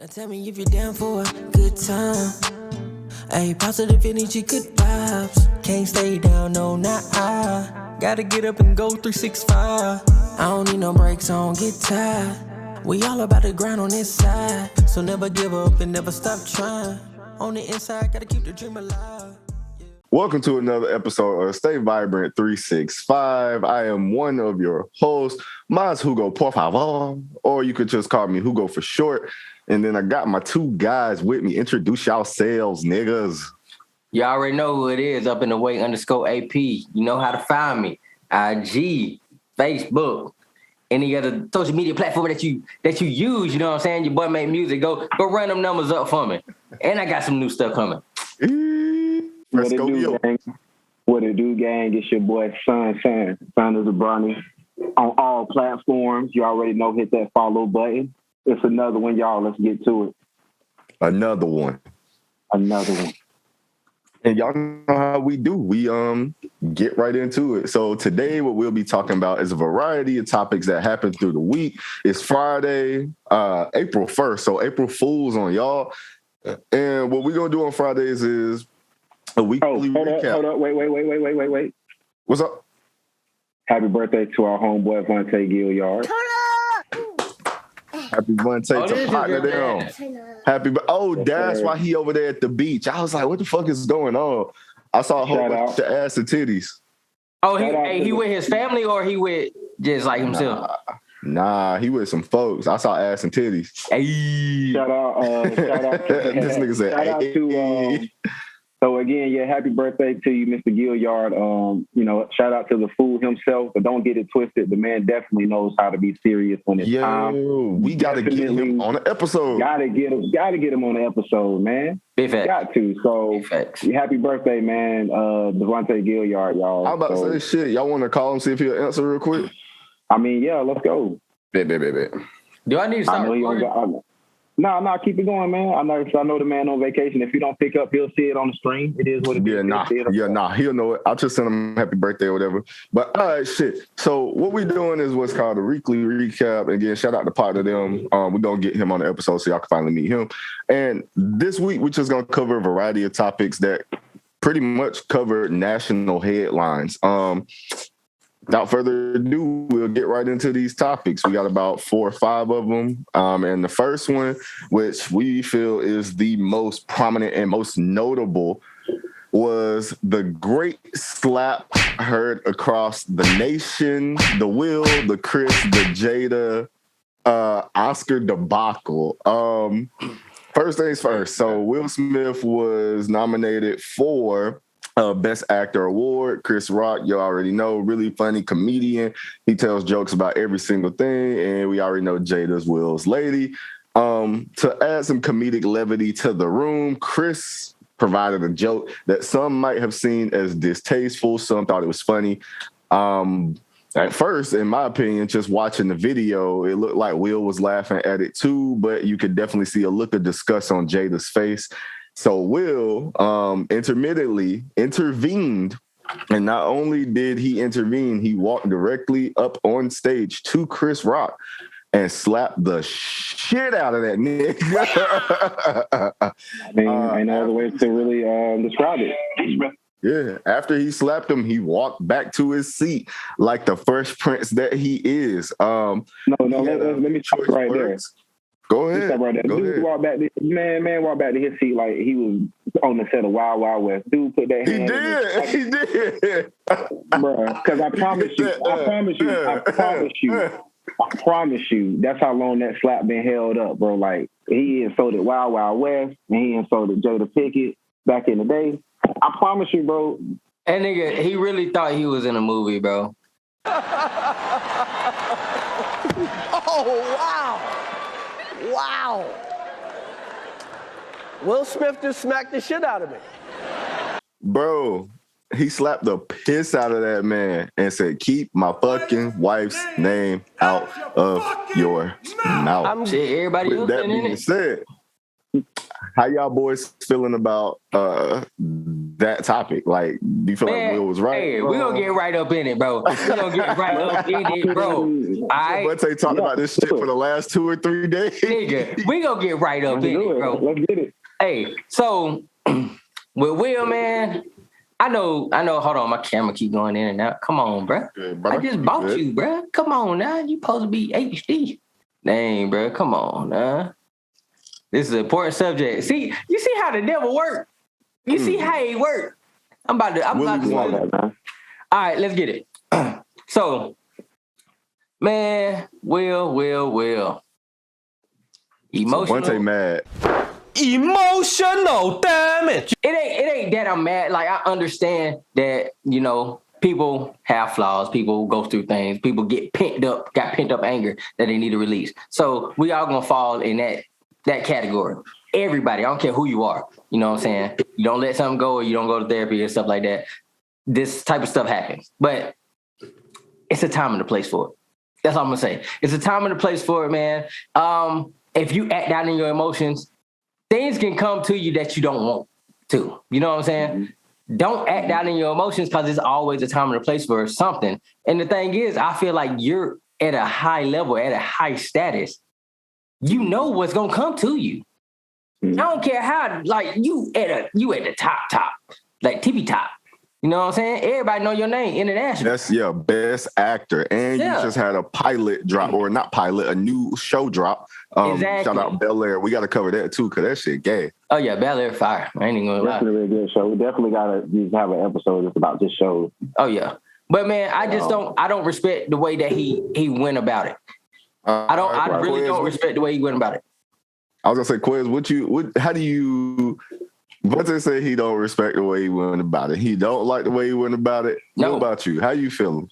Now tell me if you're down for a good time. Ayy, positive energy, good vibes. Can't stay down, no, not I. Gotta get up and go 365. I don't need no breaks, I don't get tired. We all about the grind on this side. So never give up and never stop trying. On the inside, gotta keep the dream alive. Welcome to another episode of Stay Vibrant 365. I am one of your hosts. Mine's Hugo, por favor, or you could just call me Hugo for short. And then I got my two guys with me. Introduce yourselves, niggas. You already know who it is, up in the way _AP. You know how to find me. IG, Facebook, any other social media platform that you use, you know what I'm saying? Your boy make music. Go run them numbers up for me. And I got some new stuff coming. What it do, gang? What it do, gang? It's your boy, Son of Zabrani. On all platforms, you already know, hit that follow button. It's another one, y'all. Let's get to it. Another one. And y'all know how we do. We get right into it. So today what we'll be talking about is a variety of topics that happen through the week. It's Friday, April 1st. So April Fools on y'all. And what we're going to do on Fridays is a weekly recap. Hold up. Wait. What's up? Happy birthday to our homeboy, Vontae Gilliard. Happy Vontae to partner down. That's why he over there at the beach. I was like, what the fuck is going on? I saw a whole bunch of ass and titties. Oh, he with his family or he with just like himself? Nah, he with some folks. I saw ass and titties. Hey. Shout out this nigga said, shout out to so again, yeah, happy birthday to you, Mr. Gilliard. Shout out to the fool himself, but don't get it twisted. The man definitely knows how to be serious when it's time. We gotta get him on the episode. Gotta get him on the episode, man. Big fact. Got to. So happy birthday, man, Devontae Gilliard, y'all. I'm about to say shit. Y'all want to call him, see if he'll answer real quick? I mean, yeah, let's go. Bet. Do I need to start recording? No, keep it going, man. I know the man on vacation. If you don't pick up, he'll see it on the stream. It is what it is. He'll know it. I'll just send him happy birthday or whatever. But all right, shit. So what we're doing is what's called a weekly recap. Again, shout out to part of them. We're gonna get him on the episode so y'all can finally meet him. And this week we're just gonna cover a variety of topics that pretty much cover national headlines. Without further ado, we'll get right into these topics. We got about 4 or 5 of them. And the first one, which we feel is the most prominent and most notable, was the great slap heard across the nation, the Will, the Chris, the Jada, Oscar debacle. First things first. So Will Smith was nominated for Best Actor Award. Chris Rock, you already know, really funny comedian. He tells jokes about every single thing, and we already know Jada's Will's lady. To add some comedic levity to the room, Chris provided a joke that some might have seen as distasteful. Some thought it was funny. At first, in my opinion, just watching the video, it looked like Will was laughing at it too, but you could definitely see a look of disgust on Jada's face. So Will intermittently intervened, and not only did he intervene, he walked directly up on stage to Chris Rock and slapped the shit out of that nigga. I mean, ain't no other way to really describe it. Yeah, after he slapped him, he walked back to his seat like the Fresh Prince that he is. Let me stop right there. Go ahead. Right there. Dude walked back. Man walked back to his seat like he was on the set of Wild Wild West. Dude put that hand. He did, bro. Because I promise you, that's how long that slap been held up, bro. Like he insulted Wild Wild West and he insulted Jada Pinkett back in the day. I promise you, bro. That nigga, he really thought he was in a movie, bro. Oh, wow. Will Smith just smacked the shit out of me. Bro, he slapped the piss out of that man and said, keep my fucking wife's name out of your mouth. Shit, everybody With that being said, how y'all boys feeling about that topic? Like, do you feel like Will was right? Hey, we're going to get right up in it, bro. We're going to get right up in it, bro. All right? But they talked about this shit for the last 2 or 3 days. Nigga, we going to get right up in it, bro. Let's get it. Hey, so with Will, man, I know, hold on, my camera keep going in and out. Come on, bro. Good, I just bought you, bro. Come on now. You supposed to be HD. Dang, bro. Come on now. This is an important subject. See, you see how the devil work? You see how he work? I'm about to all right, let's get it. So, man, Will. Emotional. Vontae mad. Emotional damage. It ain't that I'm mad. Like, I understand that, people have flaws. People go through things. People got pent up anger that they need to release. So we all gonna fall in that category. Everybody, I don't care who you are. You know what I'm saying? You don't let something go or you don't go to therapy or stuff like that. This type of stuff happens. But it's a time and a place for it. That's all I'm gonna say. It's a time and a place for it, man. If you act out in your emotions, things can come to you that you don't want to. You know what I'm saying? Mm-hmm. Don't act out in your emotions because it's always a time and a place for something. And the thing is, I feel like you're at a high level, at a high status. You know what's gonna come to you. I don't care how, like, you at the top, like tippy top. You know what I'm saying? Everybody know your name international. That's best actor. And you just had a pilot drop, or not pilot, a new show drop. Exactly. Shout out Bel Air. We got to cover that too, because that shit gay. Oh yeah, Bel Air fire. I ain't even gonna lie. Definitely a good show. We definitely gotta have an episode that's about this show. Oh yeah. But man, I don't respect the way that he went about it. I really don't respect the way he went about it. I was gonna say, Quiz, how do you? Vontae said he don't respect the way he went about it. He don't like the way he went about it. No. What about you? How you feeling?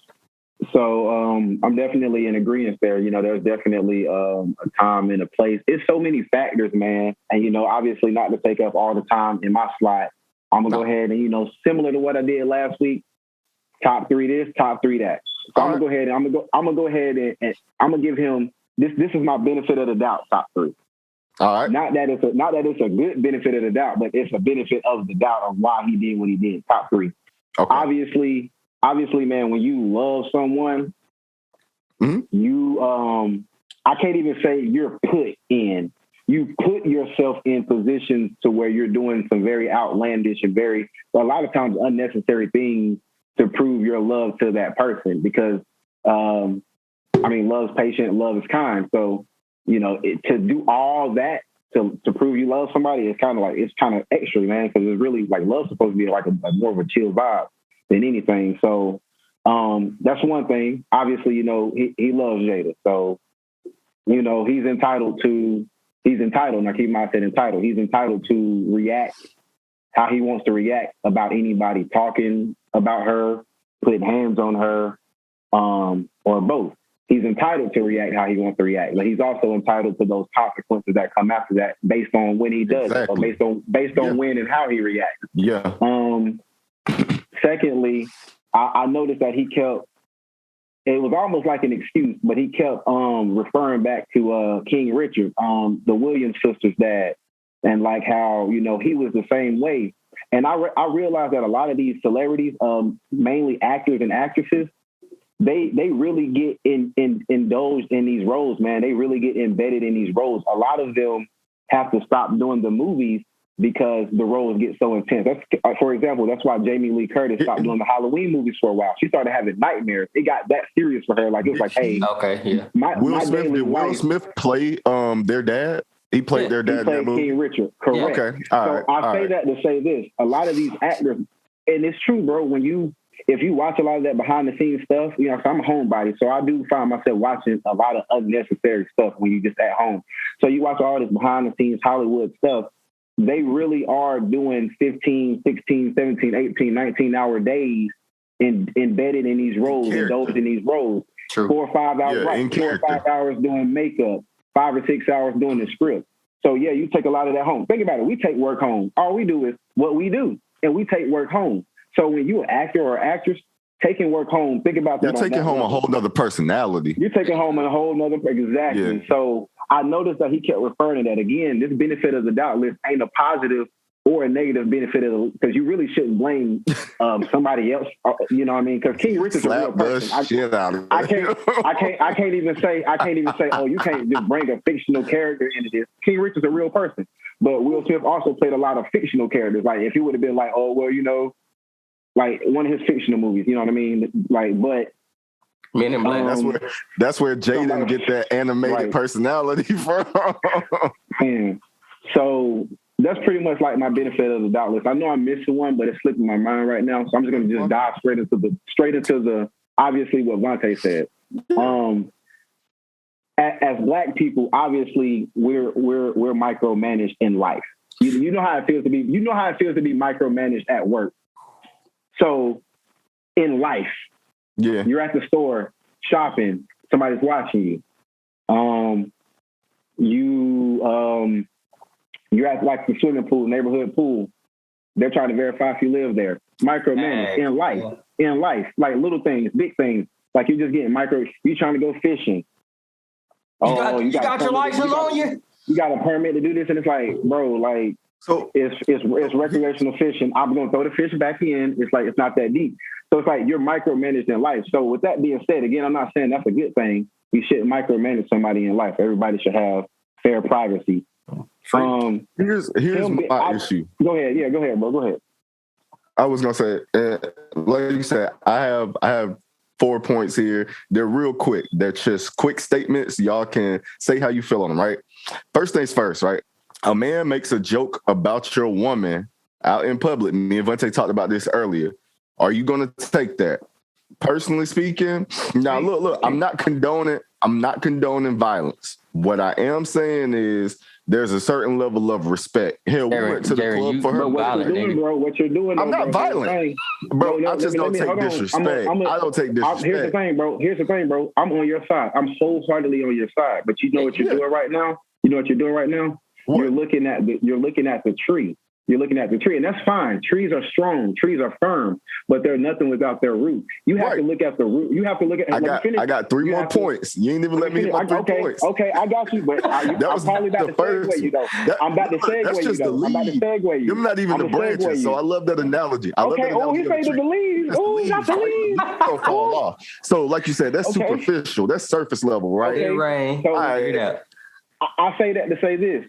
So I'm definitely in agreement there. There's definitely a time and a place. It's so many factors, man. And obviously not to take up all the time in my slot. I'm gonna go ahead and similar to what I did last week. Top 3 this, top 3 that. So I'm gonna go ahead and I'm gonna give him this. This is my benefit of the doubt. Top 3. All right. Not that it's a good benefit of the doubt, but it's a benefit of the doubt of why he did what he did. Top 3. Okay. Obviously, man, when you love someone, you I can't even say you're put in. You put yourself in positions to where you're doing some very outlandish and a lot of times unnecessary things to prove your love to that person because love's patient, love is kind. So to do all that to prove you love somebody, it's kind of extra, man, because it's really like love's supposed to be like a more of a chill vibe than anything. So that's one thing. Obviously, he loves Jada. So, he's entitled. Now keep in mind, I said entitled. He's entitled to react how he wants to react about anybody talking about her, putting hands on her, or both. He's entitled to react how he wants to react, but he's also entitled to those consequences that come after that, based on when he does it, or based on when and how he reacts. Yeah. Secondly, I noticed that he kept. It was almost like an excuse, but he kept referring back to King Richard, the Williams sisters' dad, and like how he was the same way. And I realized that a lot of these celebrities, mainly actors and actresses, they really get indulged in these roles, man. They really get embedded in these roles. A lot of them have to stop doing the movies because the roles get so intense. For example, that's why Jamie Lee Curtis stopped doing the Halloween movies for a while. She started having nightmares. It got that serious for her. Like, it was like, hey. Okay, yeah. Did Will Smith play their dad? He played their dad in that movie? King Richard, correct. Yeah. Okay, all right. I say that to say this. A lot of these actors, and it's true, bro, if you watch a lot of that behind the scenes stuff, I'm a homebody, so I do find myself watching a lot of unnecessary stuff when you just at home. So you watch all this behind the scenes Hollywood stuff, they really are doing 15, 16, 17, 18, 19-hour days embedded in these roles, indulged in these roles. True. 4 or 5 hours, 4 or 5 hours doing makeup, 5 or 6 hours doing the script. So yeah, you take a lot of that home. Think about it. We take work home. All we do is what we do, and we take work home. So when you're an actor or actress taking work home, think about that. You're taking home a whole nother personality. You're taking home a whole nother, exactly. Yeah. So I noticed that he kept referring to that. Again, this benefit of the doubt list ain't a positive or a negative benefit of because you really shouldn't blame somebody else. You know what I mean? Because King Richard's a real person. I can't even say, oh, you can't just bring a fictional character into this. King Richard's a real person. But Will Smith also played a lot of fictional characters. Like if he would have been like, oh, well, you know, like one of his fictional movies, you know what I mean? Like, but Men in Black. That's where Jaden get that animated personality from. Man. So that's pretty much like my benefit of the doubt list. I know I'm missing one, but it's slipping my mind right now. So I'm just gonna just dive straight into the obviously what Vontae said. As Black people, obviously we're micromanaged in life. You know how it feels to be. You know how it feels to be micromanaged at work. So in life, you're at the store shopping. Somebody's watching you. You're at like the swimming pool, neighborhood pool. They're trying to verify if you live there. Micromanaged in life, like little things, big things. Like you're just getting you trying to go fishing. You got your license on you? You got a permit to do this, and it's like, bro, like, so it's recreational fishing. I'm gonna throw the fish back in. It's like it's not that deep. So it's like you're micromanaged in life. So with that being said, again, I'm not saying that's a good thing. You shouldn't micromanage somebody in life. Everybody should have fair privacy. Here's my issue. Go ahead, go ahead, bro. Go ahead. I was gonna say, like you said, I have 4 points here. They're real quick. They're just quick statements. Y'all can say how you feel on them, right? First things first, right? A man makes a joke about your woman out in public. Me and Vontae talked about this earlier. Are you going to take that? Personally speaking, now look, I'm not condoning violence. What I am saying is there's a certain level of respect. Hell, we went to the club for her. What you're doing, I'm not violent. Bro, I just don't take disrespect. I don't take disrespect. Here's the thing, bro. I'm on your side. I'm wholeheartedly on your side. But you know what you're doing right now? What? You're looking at the tree. You're looking at the tree, and that's fine. Trees are strong. Trees are firm, but they're nothing without their root. You have to look at the root. You have to look at. I got 3 more points. You ain't even let me hit my 3 points. Okay, I got you, but I'm probably about to segue you though. I'm about to segue you though. I'm about to segue you. You're not even the branches, so I love that analogy. Okay. Oh, he said the leaves. Oh, not the leaves. Don't fall off. So, like you said, that's superficial. That's surface level, right? Okay, Rain. So, I say that to say this.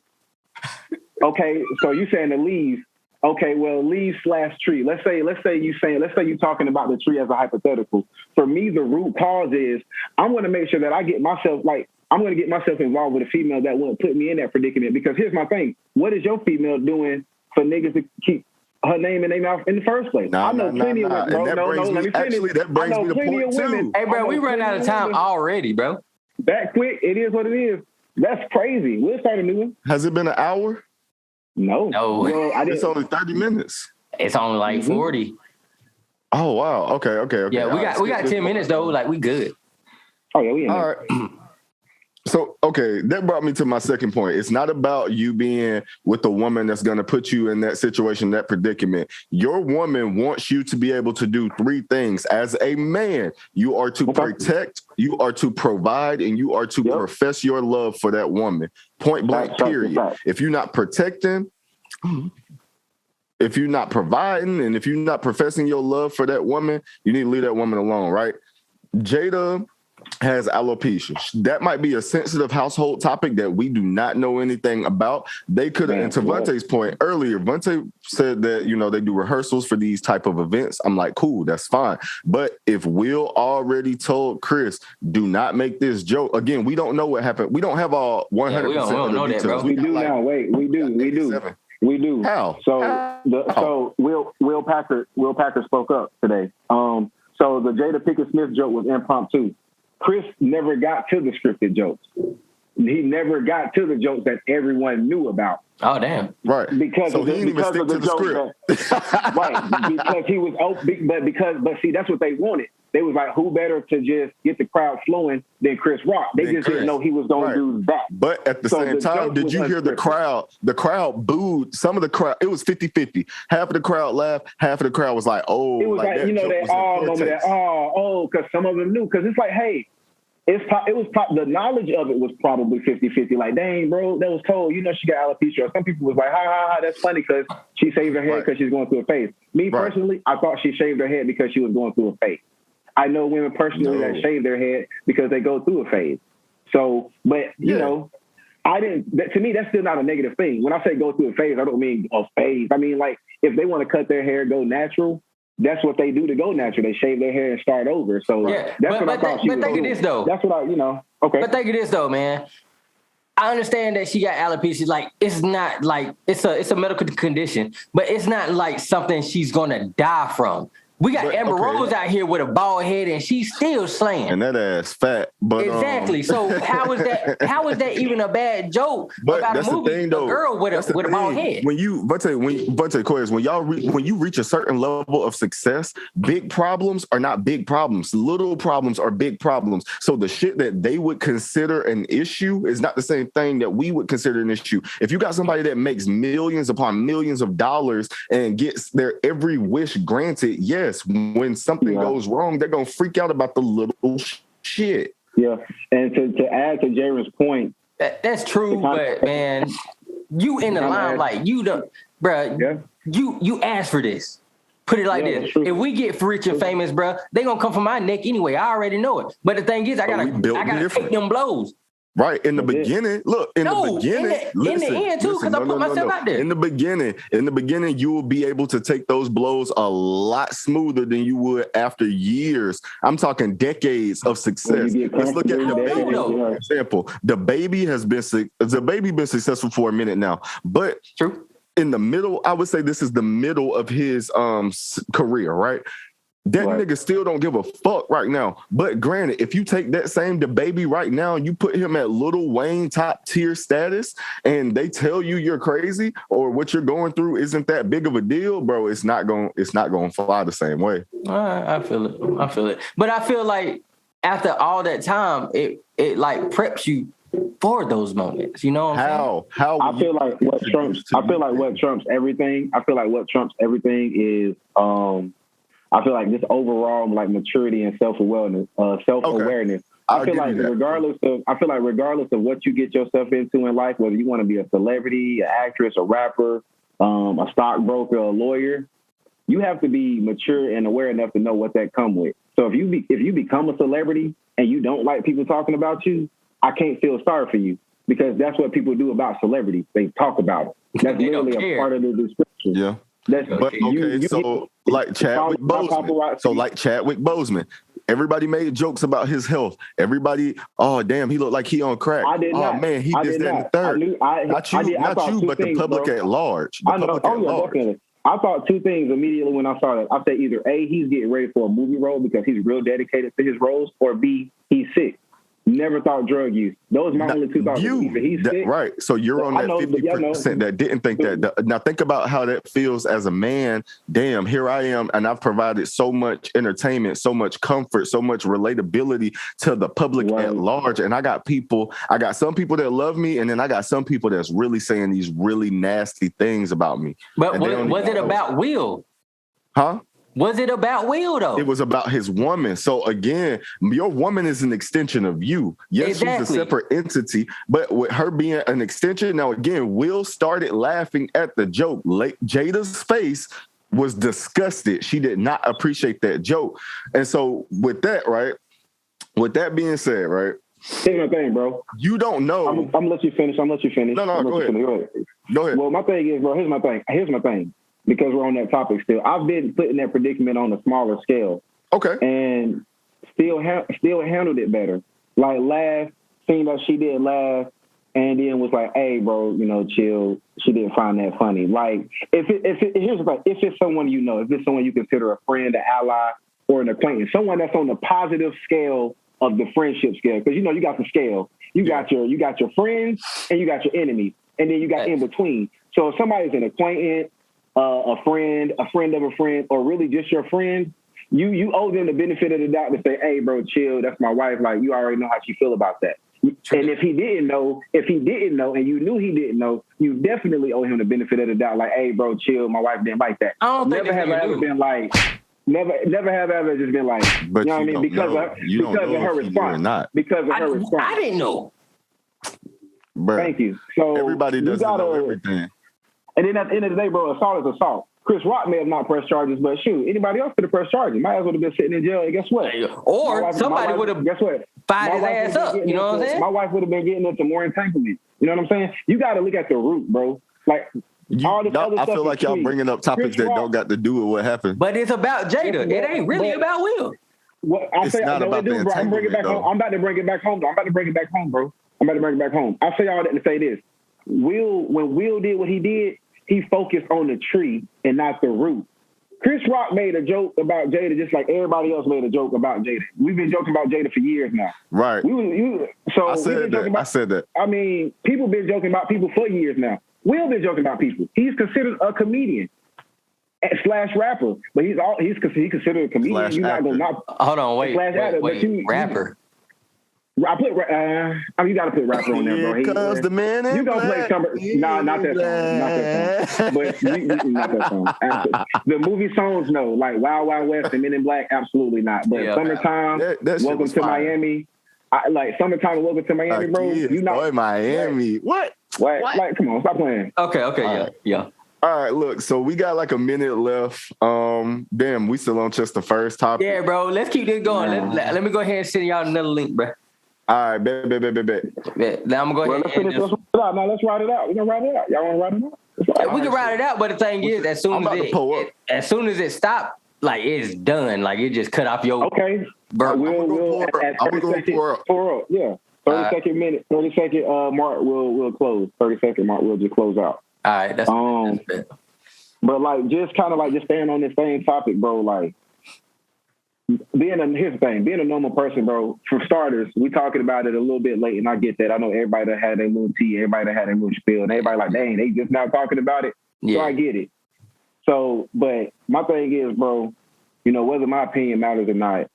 Okay, so you saying the leaves? Okay, well, leaves / tree. Let's say you're talking about the tree as a hypothetical. For me, the root cause is I'm going to make sure that I'm going to get myself involved with a female that won't put me in that predicament. Because here's my thing: what is your female doing for niggas to keep her name in their mouth in the first place? I know plenty of women, bro. Let me finish. That brings me to point 2. Hey, bro, we run out of time already, bro. That quick? It is what it is. That's crazy. We'll start a new one. Has it been an hour? No. Well, it's only 30 minutes. It's only like 40. Oh wow. Okay. Yeah, we got 10 minutes though. Like we good. Oh yeah, we in all there. right. So that brought me to my second point. It's not about you being with a woman that's going to put you in that situation, that predicament. Your woman wants you to be able to do 3 things. As a man, you are to protect, you are to provide, and you are to profess your love for that woman. Point blank, period. If you're not protecting, if you're not providing, and if you're not professing your love for that woman, you need to leave that woman alone, right? Jada has alopecia. That might be a sensitive household topic that we do not know anything about. They could have, and to Vontae's point earlier, Vontae said that, they do rehearsals for these type of events. I'm like, cool, that's fine. But if Will already told Chris, do not make this joke, again, we don't know what happened. We don't have all 100% we don't know details. that, bro. We do now. Wait, we do. How? So Will Packer spoke up today. So the Jada Pinkett Smith joke was impromptu. Chris never got to the scripted jokes. He never got to the jokes that everyone knew about. Oh, damn. Right. Because he didn't even stick to the script. Right. Because he was open, but see, that's what they wanted. They was like, who better to just get the crowd flowing than Chris Rock? They just didn't know he was going to do that. But at the same time, did you hear the crowd? The crowd booed. Some of the crowd, it was 50-50. Half of the crowd laughed. Half of the crowd was like, oh. It was like that moment, because some of them knew. Because it's like, hey, the knowledge of it was probably 50-50. Like, dang, bro, that was cold. You know, she got alopecia. Or some people was like, ha, that's funny because she shaved her head because she's going through a phase. Me personally, I thought she shaved her head because she was going through a phase. I know women personally that shave their head because they go through a phase. So, but you know, to me, that's still not a negative thing. When I say go through a phase, I don't mean a phase. I mean, like, if they want to cut their hair, go natural, that's what they do to go natural. They shave their hair and start over. So that's what I thought she was doing. But think of this, though. That's what okay. But think of this, though, man. I understand that she got alopecia. Like, it's not like, it's a medical condition, but it's not like something she's going to die from. We got Amber Rose out here with a bald head, and she's still slaying. And that ass fat. But exactly. So how is that even a bad joke about a movie? Thing, though. A girl with a bald head. When you reach a certain level of success, big problems are not big problems. Little problems are big problems. So the shit that they would consider an issue is not the same thing that we would consider an issue. If you got somebody that makes millions upon millions of dollars and gets their every wish granted, yes. When something goes wrong, they're gonna freak out about the little shit. Yeah, and to add to Jaren's point, that's true. But man, you in the limelight, you don't, bruh. Yeah. You asked for this. Put it like this: if we get rich and famous, bruh, they gonna come from my neck anyway. I already know it. But the thing is, I gotta take them blows. Right in the beginning, look. In the end too, because I put myself out there. In the beginning, you will be able to take those blows a lot smoother than you would after years. I'm talking decades of success. Let's look at the baby for example. The baby been successful for a minute now, but true. In the middle, I would say this is the middle of his career, right? That nigga still don't give a fuck right now. But granted, if you take that same DaBaby right now and you put him at Lil Wayne top tier status and they tell you you're crazy or what you're going through isn't that big of a deal, bro, it's not going to fly the same way. I feel it. But I feel like after all that time, it like preps you for those moments. You know what I'm saying? I feel like what trumps everything is I feel like this overall like maturity and self-awareness. I feel like regardless of what you get yourself into in life, whether you want to be a celebrity, an actress, a rapper, a stockbroker, a lawyer, you have to be mature and aware enough to know what that comes with. So if you become a celebrity and you don't like people talking about you, I can't feel sorry for you because that's what people do about celebrities. They talk about it. That's literally a part of the description. Yeah. Like Chadwick Boseman. Everybody made jokes about his health. Everybody, oh damn, he looked like he on crack. I did not. Oh man, he did that in the third. Not you, but the public at large. Definitely. I thought two things immediately when I saw that. I said either A, he's getting ready for a movie role because he's real dedicated to his roles, or B, he's sick. Never thought drug use. Those are my only two thoughts. He's sick. Right. So you're on that 50% that didn't think that. Now think about how that feels as a man. Damn, here I am, and I've provided so much entertainment, so much comfort, so much relatability to the public at large. And I got some people that love me, and then I got some people that's really saying these really nasty things about me. But was it about Will? Huh? Was it about Will, though? It was about his woman. So, again, your woman is an extension of you. Yes, She's a separate entity, but with her being an extension, now, again, Will started laughing at the joke. Jada's face was disgusted. She did not appreciate that joke. And so, with that, right, with that being said, right, here's my thing, bro. You don't know. I'm going to let you finish. No, go ahead. Well, my thing is, bro, here's my thing. Because we're on that topic still. I've been put in that predicament on a smaller scale. Okay. And still handled it better. Like seen that she did laugh, and then was like, hey, bro, chill. She didn't find that funny. Like, here's the thing. If it's someone you know, if it's someone you consider a friend, an ally, or an acquaintance, someone that's on the positive scale of the friendship scale. Because, you got the scale. You got your friends, and you got your enemies. And then you got in between. So if somebody's an acquaintance, a friend of a friend, or really just your friend, you owe them the benefit of the doubt to say, hey, bro, chill, that's my wife. Like, you already know how she feel about that. And if he didn't know, and you knew he didn't know, you definitely owe him the benefit of the doubt. Like, hey, bro, chill, my wife didn't like that. I don't think Never have I ever been like, Never have ever just been like, But you know what I mean? Because of her response. Not. Because of her response. I didn't know. Bruh, Thank you. So everybody doesn't know everything. And then at the end of the day, bro, assault is assault. Chris Rock may have not pressed charges, but shoot, anybody else could have pressed charges. Might as well have been sitting in jail. And guess what? Or somebody would have guess what? fired his ass up. You know what I'm saying? My wife would have been getting into more entanglement. You know what I'm saying? You got to look at the root, bro. Like all this other I stuff feel like y'all bringing up topics that don't got to do with what happened. But it's about Jada. It ain't really about Will. What I'm saying, not about the I'm bringing it back home. I'm about to bring it back home, bro. I'm about to bring it back home, bro. I say all that to say this. When Will did what he did, he focused on the tree and not the root. Chris Rock made a joke about Jada just like everybody else made a joke about Jada. We've been joking about Jada for years now. Right. I said that. I mean, people been joking about people for years now. Will been joking about people. He's considered a comedian / rapper, but he's considered a comedian. You're not gonna not. Hold on, wait, rapper. I put. You got to put rapper on there, bro. Because the man in you gonna play some? Nah, not that song. But not that song. Absolutely. The movie songs, no, like Wild Wild West and Men in Black, absolutely not. But Summertime, Welcome to Miami. Summertime and Welcome to Miami, bro. You know, Miami. What? Like, come on, stop playing. Okay, yeah. All right, look, so we got like a minute left. Damn, we still on just the first topic. Yeah, bro, let's keep this going. Let me go ahead and send y'all another link, bro. All right, bet. Now I'm going to go ahead let's ride it out. We're going to ride it out. Y'all want to ride it out? We can ride it out, but the thing is, as soon as it stopped, like, it's done. Like, it just cut off your... Okay. We'll at 30 seconds, pour up. Yeah. 30 second mark, we'll close. 30 second mark, we'll just close out. All right, that's fair. But, like, just kind of, like, just staying on this same topic, bro, like, here's the thing, being a normal person, bro, for starters, we talking about it a little bit late, and I get that. I know everybody that had their little tea, everybody that had their little spiel, and everybody like, dang, they just now talking about it. Yeah. So I get it. So, but my thing is, bro, you know, whether my opinion matters or not,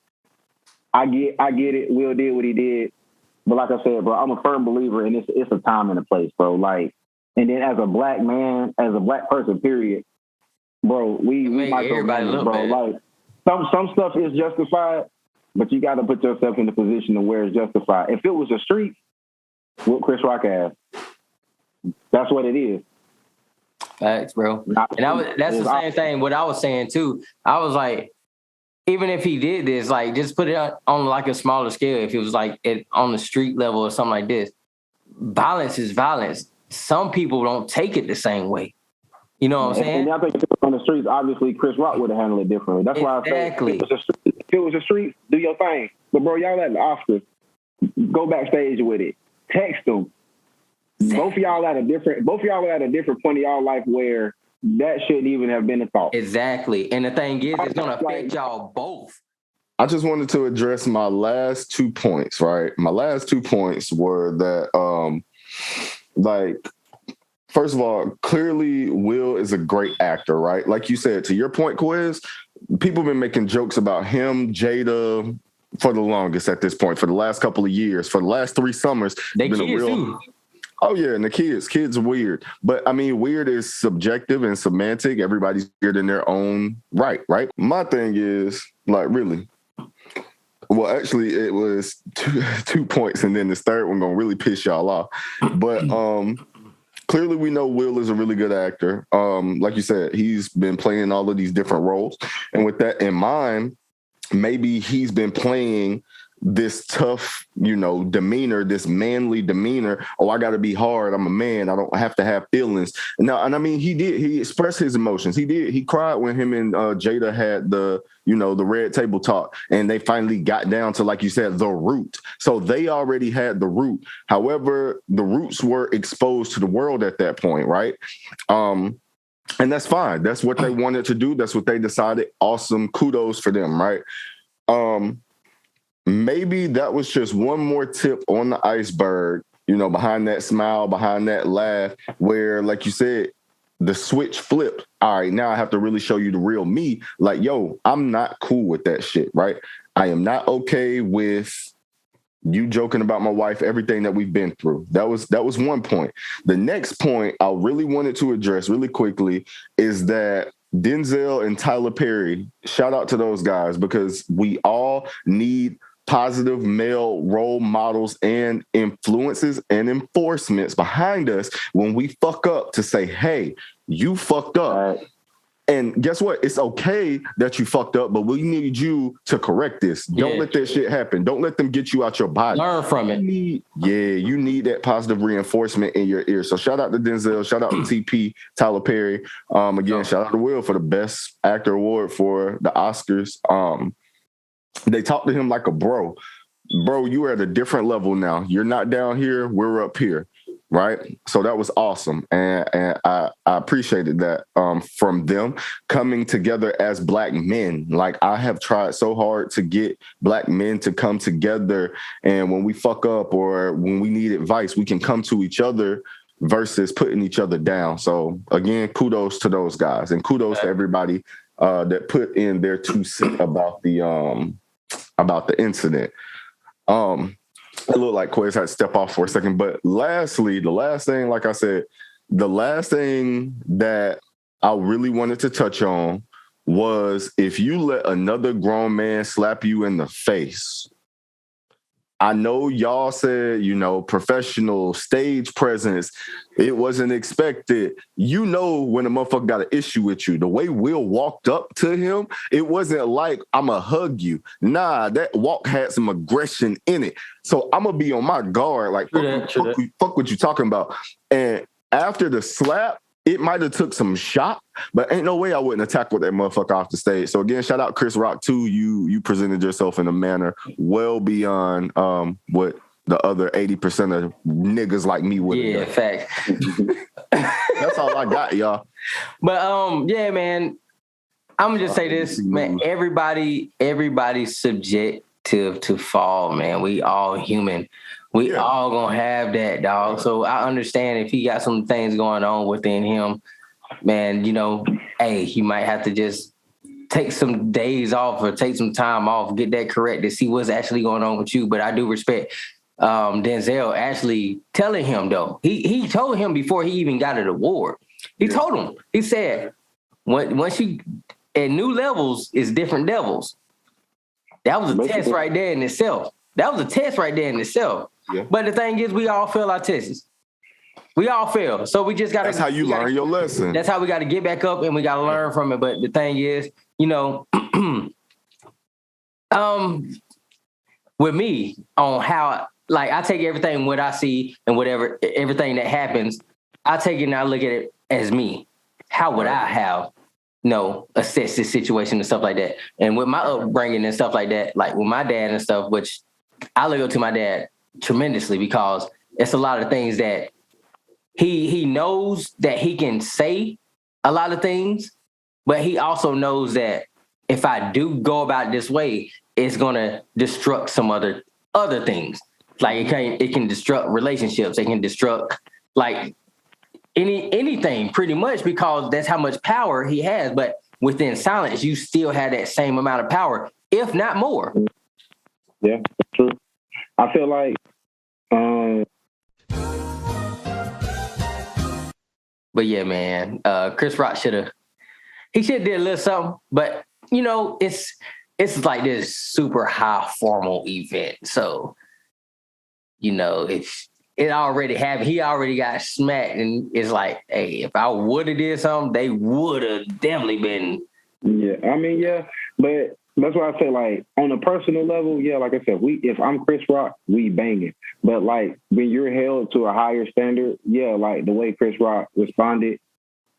I get it. Will did what he did. But like I said, bro, I'm a firm believer in it's a time and a place, bro. Like, and then as a black man, as a black person, period, bro, we might everybody look, bro. Bad. Like, some stuff is justified, but you got to put yourself in the position of where it's justified. If it was a street, what Chris Rock asked, that's what it is. Facts, bro. That's the same thing. What I was saying too. I was like, even if he did this, like, just put it on like a smaller scale. If it was like on the street level or something like this, violence is violence. Some people don't take it the same way. You know what I'm saying? And I think on the streets, obviously, Chris Rock would have handled it differently. That's why I say if it was a street, do your thing. But bro, y'all at the Oscars, go backstage with it. Text them. Both of y'all at a different point in y'all life where that shouldn't even have been a thought. Exactly. And the thing is, it's gonna affect y'all both. I just wanted to address my last 2 points, right? My last 2 points were that first of all, clearly Will is a great actor, right? Like you said, to your point, Quiz, people have been making jokes about him, Jada, for the longest at this point, for the last couple of years, for the last 3 summers. They kids too. Oh, yeah, and the kids are weird. But, I mean, weird is subjective and semantic. Everybody's weird in their own right? My thing is, like, really, well, actually, it was 2 points, and then this third one going to really piss y'all off. But clearly, we know Will is a really good actor. Like you said, he's been playing all of these different roles. And with that in mind, maybe he's been playing this tough, demeanor, this manly demeanor. Oh, I got to be hard. I'm a man. I don't have to have feelings. And I mean, he expressed his emotions. He cried when him and Jada had the red table talk, and they finally got down to, like you said, the root. So they already had the root. However, the roots were exposed to the world at that point, right? And that's fine. That's what they wanted to do. That's what they decided. Awesome. Kudos for them, right? Maybe that was just one more tip on the iceberg, behind that smile, behind that laugh, where, like you said, the switch flipped. All right, now I have to really show you the real me. Like, yo, I'm not cool with that shit, right? I am not okay with you joking about my wife, everything that we've been through. That was one point. The next point I really wanted to address really quickly is that Denzel and Tyler Perry, shout out to those guys, because we all need positive male role models and influences and enforcements behind us when we fuck up, to say, hey, you fucked up. And guess what? It's okay that you fucked up, but we need you to correct this. Don't let that shit happen. Don't let them get you out your body. Learn from it. You need that positive reinforcement in your ear. So shout out to Denzel, shout out to TP, Tyler Perry. Again, shout out to Will for the Best Actor Award for the Oscars. They talked to him like a bro. Bro, you are at a different level now. You're not down here, we're up here. Right. So that was awesome. And I appreciated that from them coming together as Black men. Like, I have tried so hard to get Black men to come together. And when we fuck up or when we need advice, we can come to each other versus putting each other down. So again, kudos to those guys, and kudos to everybody that put in their 2 cents about the incident. It looked like Quez had to step off for a second. But lastly, the last thing, like I said, the last thing that I really wanted to touch on was, if you let another grown man slap you in the face, I know y'all said, professional stage presence, it wasn't expected. You know when a motherfucker got an issue with you. The way Will walked up to him, it wasn't like, I'ma hug you. Nah, that walk had some aggression in it. So I'm gonna be on my guard, like, fuck what you talking about. And after the slap, it might have took some shock, but ain't no way I wouldn't attack with that motherfucker off the stage. So again, shout out Chris Rock too. You presented yourself in a manner well beyond what the other 80% of niggas like me would have done. Facts. That's all I got, y'all. But man, I'm gonna just say this, man. Everybody's subjective to fall, man. We all human. We all gonna have that, dog. So I understand if he got some things going on within him, man, hey, he might have to just take some days off or take some time off, get that corrected, see what's actually going on with you. But I do respect Denzel actually telling him, though. He told him before he even got an award. He told him, he said, once you at new levels, it's different devils. That was a test right there in itself. Yeah. But the thing is, we all fail our tests. We all fail. So we just got to... That's how you learn your lesson. That's how we got to get back up and we got to learn from it. But the thing is, with me, on how, like, I take everything what I see and everything that happens, I take it and I look at it as me. How would I have, assess this situation and stuff like that? And with my upbringing and stuff like that, like with my dad and stuff, which I look up to my dad tremendously, because it's a lot of things that he knows that he can say a lot of things, but he also knows that if I do go about it this way, it's gonna destruct some other things. Like it can destruct relationships. It can destruct like anything pretty much, because that's how much power he has. But within silence, you still have that same amount of power, if not more. Yeah, that's true. I feel like but yeah, man, Chris Rock should have did a little something, but it's like this super high formal event. So, if it already happened, he already got smacked, and it's like, hey, if I would have did something, they would have definitely been. Yeah, I mean, yeah, but that's why I say, like, on a personal level, yeah, like I said, if I'm Chris Rock, we banging. But like when you're held to a higher standard, yeah, like the way Chris Rock responded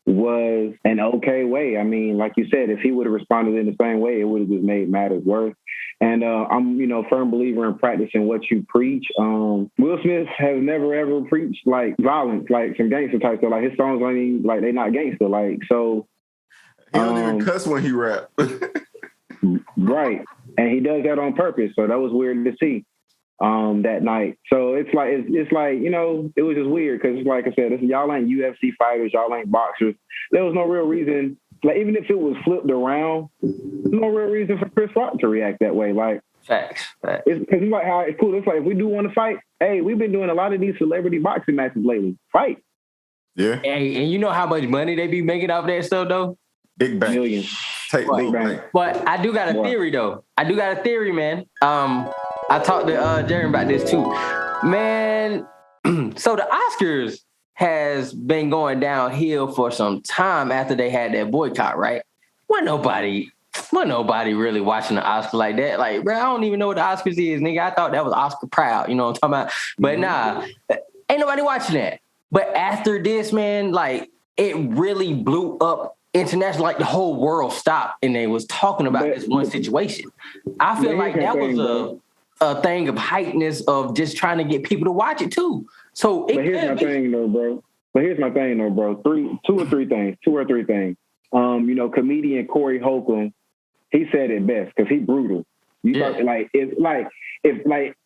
was an okay way. I mean, like you said, if he would have responded in the same way, it would have just made matters worse. And I'm, firm believer in practicing what you preach. Will Smith has never ever preached like violence, like some gangster type stuff. Like his songs aren't even like they not gangster. Like so, he don't even cuss when he rap. Right, and he does that on purpose. So that was weird to see that night. So it's like it was just weird because, like I said, y'all ain't UFC fighters, y'all ain't boxers. There was no real reason. Like even if it was flipped around, there's no real reason for Chris Rock to react that way. Like facts. It's like how it's cool. It's like if we do want to fight, hey, we've been doing a lot of these celebrity boxing matches lately. Fight. Yeah. And you know how much money they be making off that stuff though. Big bang. Millions. Take Big bang. But I do got a theory, though. I do got a theory, man. I talked to Jeremy about this, too. Man, so the Oscars has been going downhill for some time after they had that boycott, right? Wasn't nobody really watching the Oscar like that. Like, bro, I don't even know what the Oscars is, nigga. I thought that was Oscar proud, you know what I'm talking about? But nah, ain't nobody watching that. But after this, man, like, it really blew up international. Like, the whole world stopped and they was talking about this one situation. I feel like that was a thing of heightness of just trying to get people to watch it too. So But here's my thing though, bro. Two or three things. Comedian Corey Holcomb, he said it best because he's brutal. If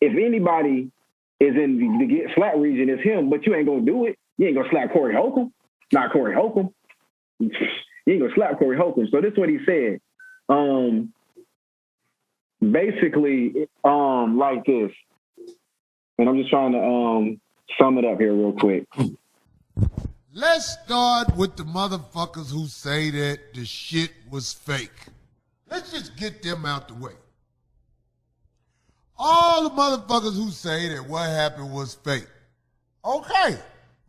anybody is in the get slap region, it's him. But you ain't gonna do it. You ain't gonna slap Corey Holcomb. Not Corey Holcomb. You ain't gonna slap Corey Holcomb. So this is what he said. Basically, like this. And I'm just trying to sum it up here real quick. Let's start with the motherfuckers who say that the shit was fake. Let's just get them out the way. All the motherfuckers who say that what happened was fake. Okay,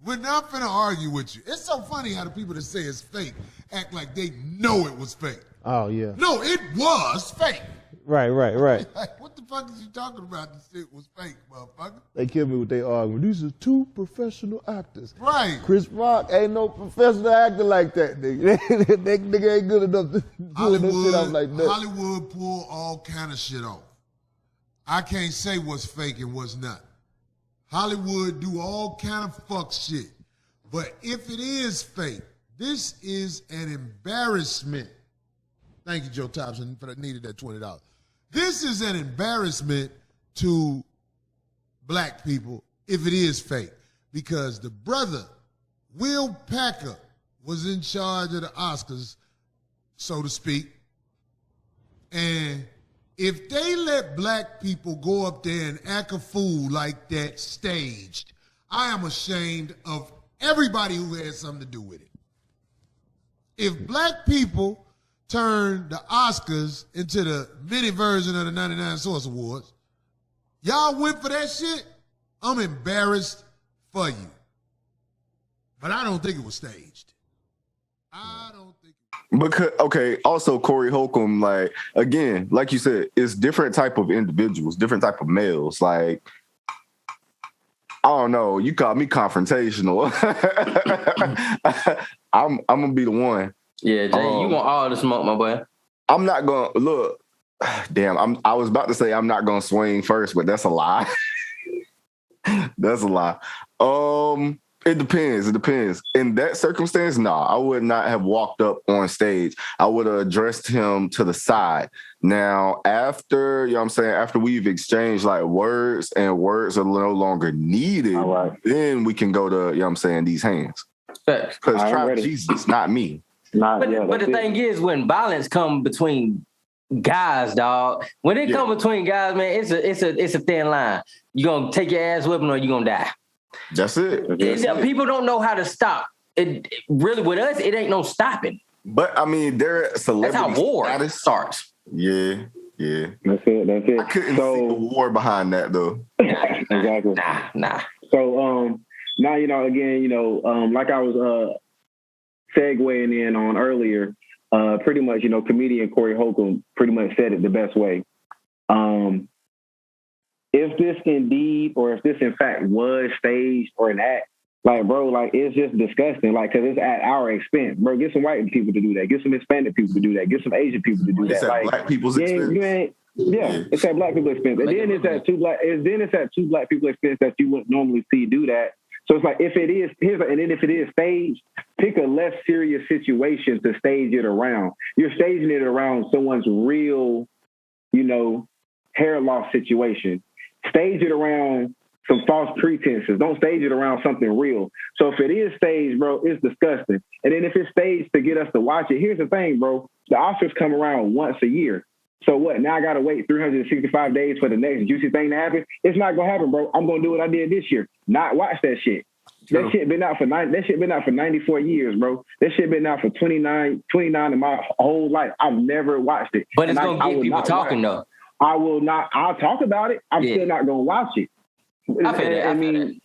we're not finna argue with you. It's so funny how the people that say it's fake act like they know it was fake. Oh, yeah. No, it was fake. Right. Like, what the fuck is you talking about? This shit was fake, motherfucker. They kill me with their argument. These are two professional actors. Right. Chris Rock ain't no professional actor like that, nigga. That nigga ain't good enough to pull this shit off like that. Hollywood pull all kind of shit off. I can't say what's fake and what's not. Hollywood do all kind of fuck shit. But if it is fake, this is an embarrassment. Thank you, Joe Thompson, for that needed that $20. This is an embarrassment to black people if it is fake. Because the brother, Will Packer, was in charge of the Oscars, so to speak. And if they let black people go up there and act a fool like that staged, I am ashamed of everybody who had something to do with it. If black people turn the Oscars into the mini version of the 99 Source Awards, y'all went for that shit, I'm embarrassed for you. But I don't think it was staged. Because also Corey Holcomb, like, again, like you said, it's different type of individuals, different type of males. Like, I don't know, you call me confrontational. I'm gonna be the one. Yeah, Jay, you want all the smoke, my boy. I'm not gonna look. Damn, I was about to say I'm not gonna swing first, but that's a lie. That's a lie. It depends. In that circumstance, I would not have walked up on stage. I would have addressed him to the side. Now, after, after we've exchanged like words and words are no longer needed, then we can go to, these hands. Because try Jesus, not me. But the thing is, when violence come between guys, dog, when it come between guys, man, it's a thin line. You gonna take your ass whipping or you gonna die. That's it. People don't know how to stop. It really, with us, it ain't no stopping. But I mean, they're celebrity. That's how war starts. Yeah. That's it. I couldn't see the war behind that though. Exactly. Nah. So now like I was segueing in on earlier, pretty much, comedian Corey Holcomb pretty much said it the best way. If this indeed, or if this in fact was staged or an act, like, bro, like, it's just disgusting. Like, cause it's at our expense, bro. Get some white people to do that. Get some Hispanic people to do that. Get some Asian people to do that. It's at black people's expense. It's at black people's expense. And then it's at two black people's expense that you wouldn't normally see do that. So it's like, if it is, if it is staged, pick a less serious situation to stage it around. You're staging it around someone's real, hair loss situation. Stage it around some false pretenses. Don't stage it around something real. So if it is staged, bro, it's disgusting. And then if it's staged to get us to watch it, here's the thing, bro. The Oscars come around once a year. So what? Now I got to wait 365 days for the next juicy thing to happen? It's not going to happen, bro. I'm going to do what I did this year. Not watch that shit. That shit been out for 94 years, bro. That shit been out for 29 of my whole life. I've never watched it. But it's gonna get people talking though. I will not. I'll talk about it. I'm still not gonna watch it. I mean,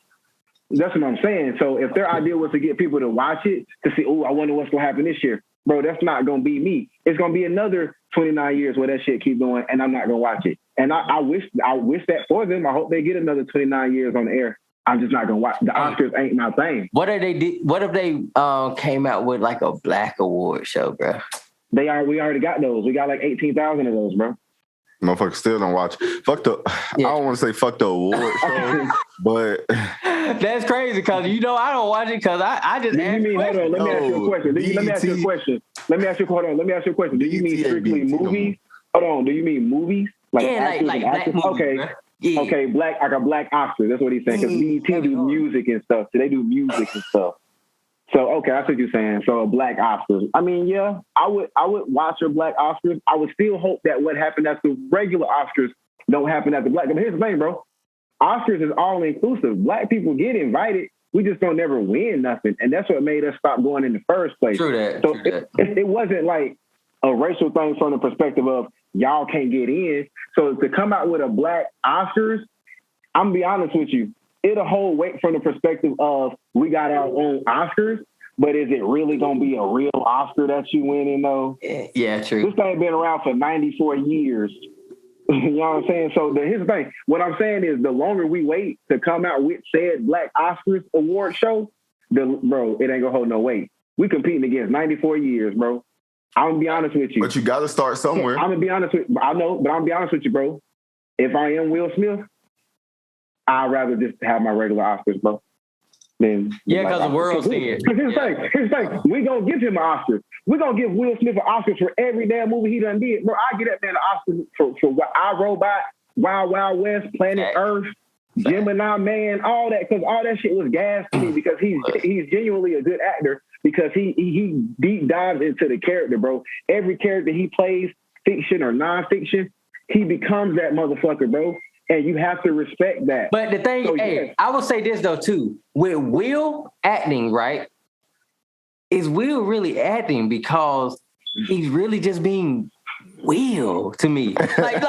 that's what I'm saying. So if their idea was to get people to watch it to see, oh, I wonder what's gonna happen this year, bro. That's not gonna be me. It's gonna be another 29 years where that shit keep going, and I'm not gonna watch it. And I wish that for them. I hope they get another 29 years on the air. I'm just not gonna watch. The Oscars ain't my thing. What if they came out with like a black award show, bro? We already got those. We got like 18,000 of those, bro. Motherfuckers still don't watch. Fuck the. I don't want to say fuck the award show, but that's crazy because I don't watch it because I just. Do you mean? Hold on. Let me ask you a question. Let me ask you a question. Let me ask you a question. Do you mean strictly movies? Hold on. Do you mean movies? Like black movies. Okay. Yeah. Okay, like a black Oscar. That's what he's saying. Because BET do music and stuff. So they do music and stuff. So okay, that's what you're saying. So a black Oscars. I mean, yeah, I would watch a black Oscars. I would still hope that what happened at the regular Oscars don't happen at the black. But here's the thing, bro. Oscars is all inclusive. Black people get invited. We just don't never win nothing, and that's what made us stop going in the first place. True that. So it wasn't like a racial thing from the perspective of y'all can't get in. So to come out with a black Oscars, I'm gonna be honest with you, it'll hold weight from the perspective of we got our own Oscars, but is it really gonna be a real Oscar that you winning though? Yeah, true. This thing been around for 94 years. You know what I'm saying? So here's the thing. What I'm saying is the longer we wait to come out with said black Oscars award show, bro, it ain't gonna hold no weight. We competing against 94 years, bro. I'm gonna be honest with you. But you gotta start somewhere. I'm gonna be honest with you. I know, but I'm gonna be honest with you, bro. If I am Will Smith, I'd rather just have my regular Oscars, bro. Because the world's seeing it. Here's the thing. We gonna give him an Oscar. We're gonna give Will Smith an Oscar for every damn movie he done did. Bro, I get that man an Oscar for what I Robot, Wild Wild West, Planet Earth, Gemini Man, all that, because all that shit was gas to me because he's genuinely a good actor because he deep dives into the character, bro. Every character he plays, fiction or nonfiction, he becomes that motherfucker, bro. And you have to respect that. But the thing, I will say this though too. With Will acting, right? Is Will really acting because he's really just being Will to me? Like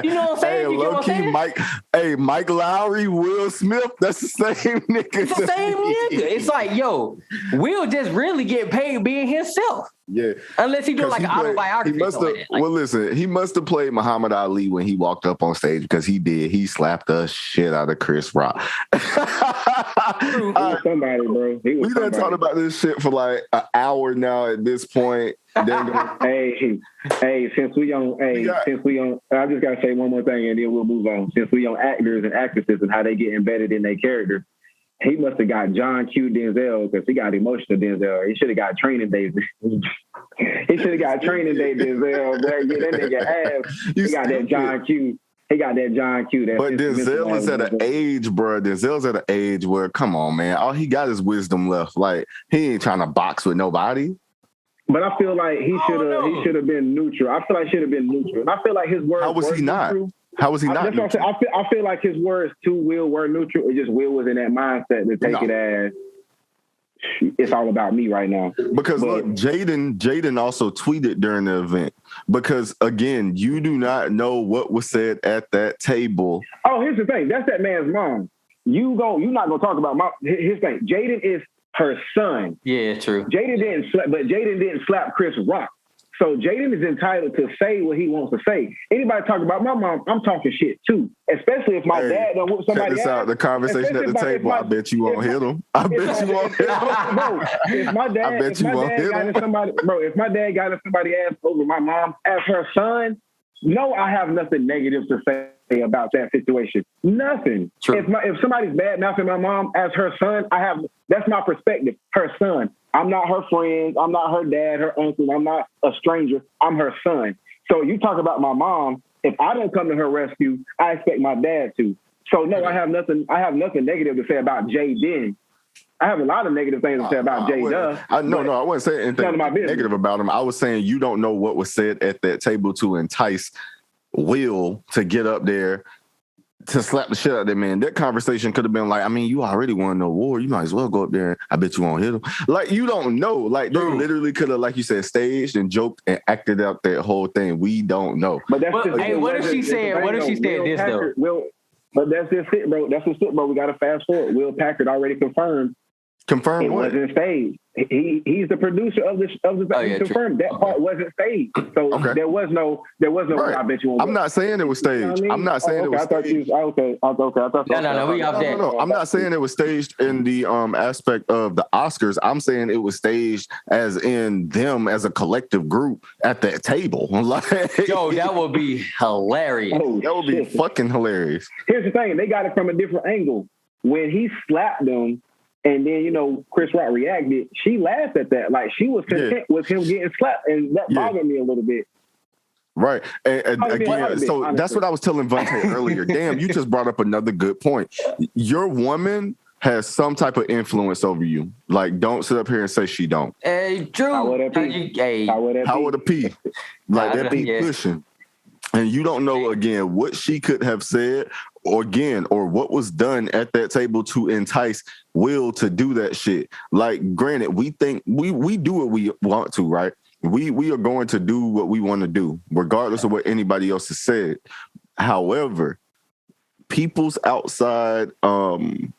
you know what I'm saying? Hey, low key, Mike Lowry, Will Smith, that's the same nigga. It's the same nigga. It's like, yo, Will just really get paid being himself. Yeah. Unless he do like an autobiography. Well, listen, he must have played Muhammad Ali when he walked up on stage because he did. He slapped the shit out of Chris Rock. Somebody, bro. We done talked about this shit for like an hour now at this point. Hey, since we on, I just gotta say one more thing and then we'll move on. Since we on actors and actresses and how they get embedded in their character, he must have got John Q. Denzel because he got emotional Denzel. He should have got training day. He should have got training day Denzel. Boy, get that nigga ass. He got that John Q. But Denzel is at an age, bro. Denzel's at an age where, come on, man. All he got is wisdom left. Like, he ain't trying to box with nobody. But I feel like he should have been neutral. I feel like should have been neutral. And I feel like his words. How was he not? How was he not? That's what I'm saying. I feel like his words to Will were neutral. It just Will was in that mindset to take it as it's all about me right now. Because look, Jaden also tweeted during the event. Because again, you do not know what was said at that table. Oh, here's the thing. That's that man's mom. You're not gonna talk about his thing. Jaden is her son. Yeah, true. Jaden didn't slap Chris Rock. So Jaden is entitled to say what he wants to say. Anybody talk about my mom, I'm talking shit too. Especially if my dad don't whoop somebody. Check this out. The conversation at the table. I bet you won't hit him. I bet you won't hit him. Bro, if my dad got in somebody's ass over my mom as her son, no, I have nothing negative to say about that situation. Nothing. True. If somebody's bad mouthing my mom as her son, that's my perspective. Her son. I'm not her friend. I'm not her dad, her uncle. I'm not a stranger. I'm her son. So you talk about my mom. If I don't come to her rescue, I expect my dad to. So no, I have nothing negative to say about Jaden. I have a lot of negative things to say about Jada. I wasn't saying anything negative about him. I was saying you don't know what was said at that table to entice Will to get up there to slap the shit out of that man. That conversation could have been like, I mean, you already won the award. You might as well go up there. I bet you won't hit him. Like, you don't know. Like, they literally could have, like you said, staged and joked and acted out that whole thing. We don't know. But that's just, hey, what if she said? What if she said this though? But that's just it, bro. That's just it, bro. We got to fast forward. Will Packard already confirmed. Confirmed it what? wasn't staged. He's the producer of the confirmed that part wasn't staged. So there was no right. I bet you won't. I'm not saying it was staged. You know I mean? I'm not saying it was staged. No, we off that. No, I'm not saying it was staged in the aspect of the Oscars. I'm saying it was staged as in them as a collective group at that table. Like, yo, that would be hilarious. That would be fucking hilarious. Here's the thing. They got it from a different angle. When he slapped them, and then, you know, Chris Rock reacted, she laughed at that. Like, she was content with him getting slapped, and that bothered me a little bit. Right. And again, so honestly, that's what I was telling Vontae earlier. Damn, you just brought up another good point. Your woman has some type of influence over you. Like, don't sit up here and say she don't. Hey, Drew. How would a P? Like, that be pushing. And you don't know, again, what she could have said or what was done at that table to entice Will to do that shit. Like, granted, we think we do what we want to, right? We are going to do what we want to do, regardless of what anybody else has said. However, people's outside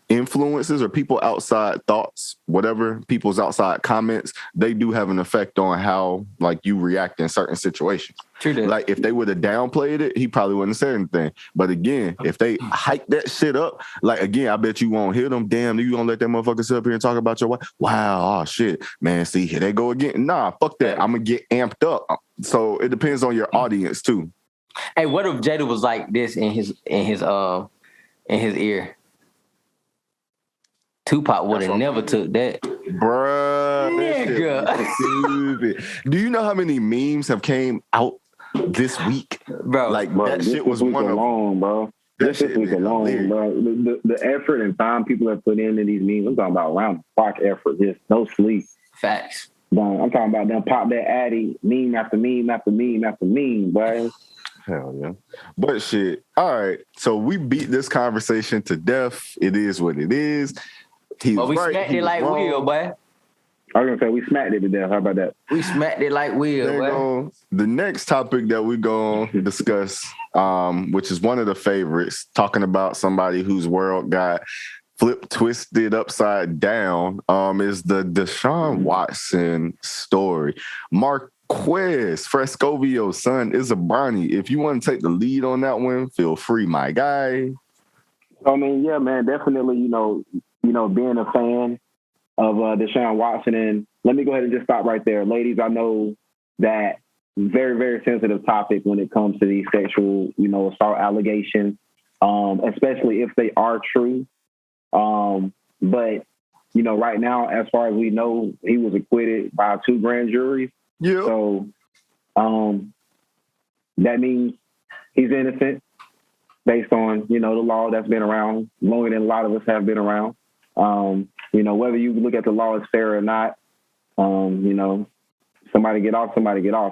influences or people outside thoughts, whatever, people's outside comments, they do have an effect on how, like, you react in certain situations. True. Like, if they would have downplayed it, he probably wouldn't have said anything. But again, if they hike that shit up, like, again, I bet you won't hit them. Damn, you gonna let that motherfucker sit up here and talk about your wife? Wow, oh shit, man. See, here they go again. Nah, fuck that. I'm gonna get amped up. So it depends on your audience too. Hey, what if Jada was like this in his ear? Tupac would have never took that. Bruh, that stupid. Do you know how many memes have came out this week? Bro, like, that shit was one of them, bro. This week alone, bro. The effort and time people have put into these memes, I'm talking about around the clock effort, just no sleep. Facts. I'm talking about them pop that Addy, meme after meme after meme after meme, bro. Hell yeah. But shit. All right. So we beat this conversation to death. It is what it is. We smacked it like Will, boy. I was going to say, we smacked it to death. How about that? We smacked it like Will, boy. The next topic that we're going to discuss, which is one of the favorites, talking about somebody whose world got twisted upside down, is the Deshaun Watson story. Marquez Frescovio's son is a Bronny. If you want to take the lead on that one, feel free, my guy. I mean, yeah, man, definitely, you know, being a fan of Deshaun Watson. And let me go ahead and just stop right there. Ladies, I know that very, very sensitive topic when it comes to these sexual, assault allegations, especially if they are true. But, right now, as far as we know, he was acquitted by 2 grand juries. Yeah. So that means he's innocent based on, the law that's been around longer than a lot of us have been around. Whether you look at the law as fair or not, somebody get off, you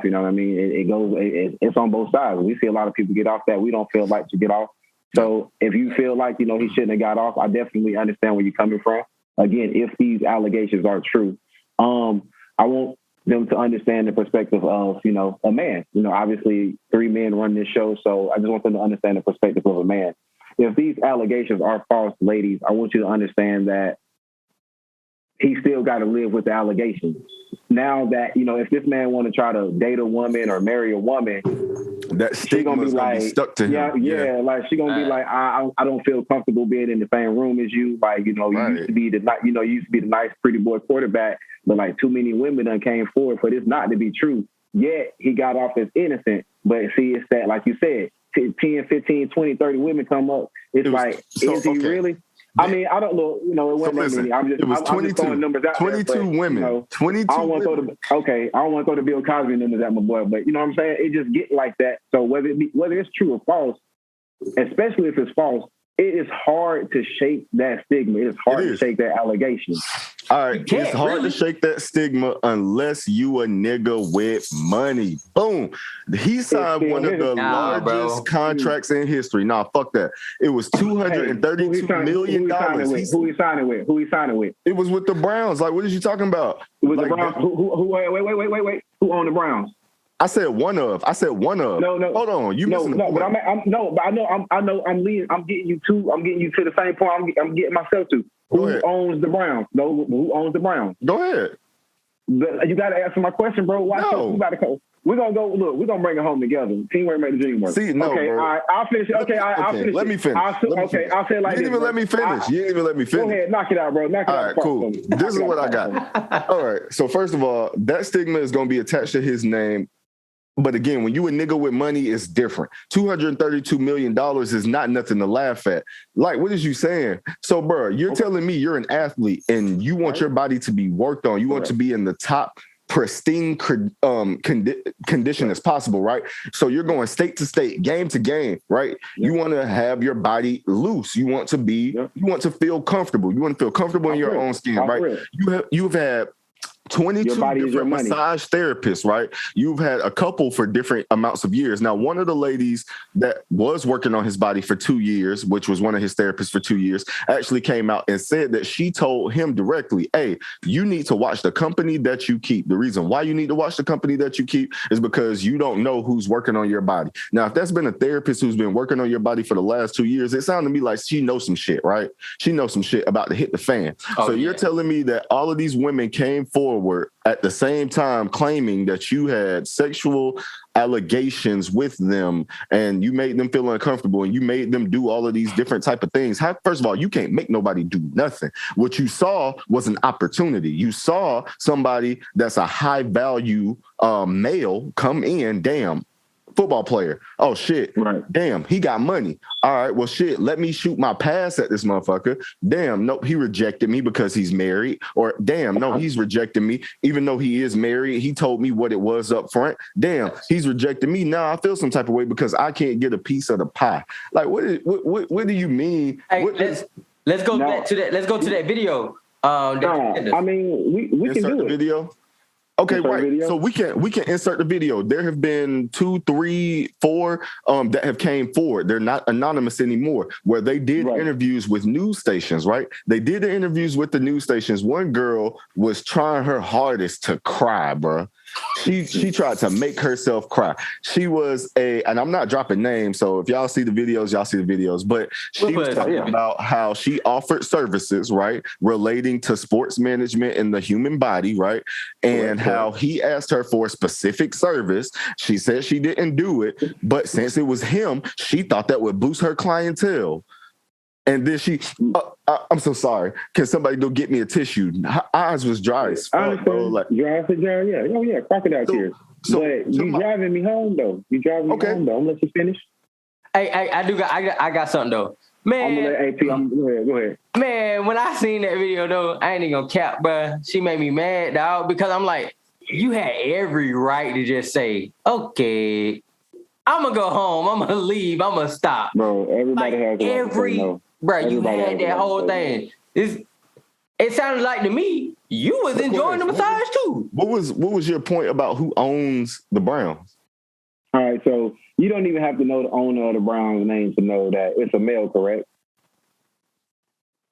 know what I mean? It's on both sides. We see a lot of people get off that we don't feel like to get off. So if you feel like, he shouldn't have got off, I definitely understand where you're coming from. Again, if these allegations are true, I want them to understand the perspective of, a man. Obviously 3 men run this show, so I just want them to understand the perspective of a man. If these allegations are false, ladies, I want you to understand that he still got to live with the allegations. Now that, if this man want to try to date a woman or marry a woman, that stigma is gonna be stuck to him. Yeah, like she gonna be like, I don't feel comfortable being in the same room as you. Like, you used to be the nice pretty boy quarterback, but like too many women done came forward for this not to be true. Yet he got off as innocent. But see, it's that, like you said, 10, 15, 20, 30 women come up. Is he really? I mean, I don't know. It wasn't that many. I'm just throwing numbers out 22 there. 22 women. 22 I don't want to throw the Bill Cosby numbers at my boy, but you know what I'm saying? It just get like that. So whether it's true or false, especially if it's false, it is hard to shake that stigma. It is hard to shake that allegation. All right, it's hard to shake that stigma unless you a nigga with money. Boom. He signed one of the largest contracts in history. Nah, fuck that. It was $232 million. Who he signing with? It was with the Browns. Like, what is you talking about? With the Browns? Wait. Who owned the Browns? I said one of. No. Hold on. You missing the point. But I'm leading. I'm getting you to the same point I'm getting myself to. Who owns the Browns? No, who owns the Browns? Go ahead. But you got to answer my question, bro. We're gonna go. Look, we're gonna bring it home together. Teamwork makes the dream work. See, no, okay, bro. I'll finish. I'll finish. Let me finish. I'll say it like this. You didn't even let me finish. Go ahead, knock it out, bro. Knock it out. All right, cool. This is what I got. All right. So first of all, that stigma is gonna be attached to his name. But again, when you a nigga with money, it's different. $232 million is not nothing to laugh at. Like, what is you saying? So, bro, you're telling me you're an athlete and you want your body to be worked on. You want to be in the top pristine condition as possible, right? So you're going state to state, game to game, right? You want to have your body loose. You want to feel comfortable. You want to feel comfortable in your own skin, right? You've had 22 different massage therapists, right? You've had a couple for different amounts of years. Now, one of the ladies that was working on his body for 2 years, which was one of his therapists for 2 years, actually came out and said that she told him directly, hey, you need to watch the company that you keep. The reason why you need to watch the company that you keep is because you don't know who's working on your body. Now, if that's been a therapist who's been working on your body for the last 2 years, it sounded to me like she knows some shit, right? She knows some shit about to hit the fan. You're telling me that all of these women came forward at the same time claiming that you had sexual allegations with them and you made them feel uncomfortable and you made them do all of these different type of things. First of all, you can't make nobody do nothing. What you saw was an opportunity. You saw somebody that's a high value male come in, damn, football player. Oh shit. Right. Damn, he got money. All right, well shit, let me shoot my pass at this motherfucker. Damn, nope, he rejected me because he's married. Or damn, no, he's rejecting me even though he is married. He told me what it was up front. Damn, he's rejecting me. Now I feel some type of way because I can't get a piece of the pie. Like what do you mean? Hey, let's go back to that. Let's go to that video. I mean, we can do it. Video. Okay, right. So we can insert the video. There have been 2, 3, 4 that have came forward. They're not anonymous anymore. Where they did interviews with news stations, right? They did the interviews with the news stations. One girl was trying her hardest to cry, bro. She tried to make herself cry. She was and I'm not dropping names, so if y'all see the videos, y'all see the videos. But she was talking about how she offered services, right, relating to sports management in the human body, right, and how he asked her for a specific service. She said she didn't do it, but since it was him, she thought that would boost her clientele. And then she, I'm so sorry. Can somebody go get me a tissue? Her eyes was dry as fuck, bro. Like, dry, yeah. Oh, yeah, crocodile tears. But you driving me home, though. You driving me home, though. I'm going to let you finish. Hey, I got something, though. Man. I'm going to let AP, go ahead. Man, when I seen that video, though, I ain't even going to cap, bro. She made me mad, dog, because I'm like, you had every right to just say, okay, I'm going to go home. I'm going to leave. I'm going to stop. Bro, everybody has a right to say no. Bro, you had that whole thing. It sounded like to me you was enjoying the massage too. What was your point about who owns the Browns? All right, so you don't even have to know the owner of the Browns' name to know that it's a male, correct?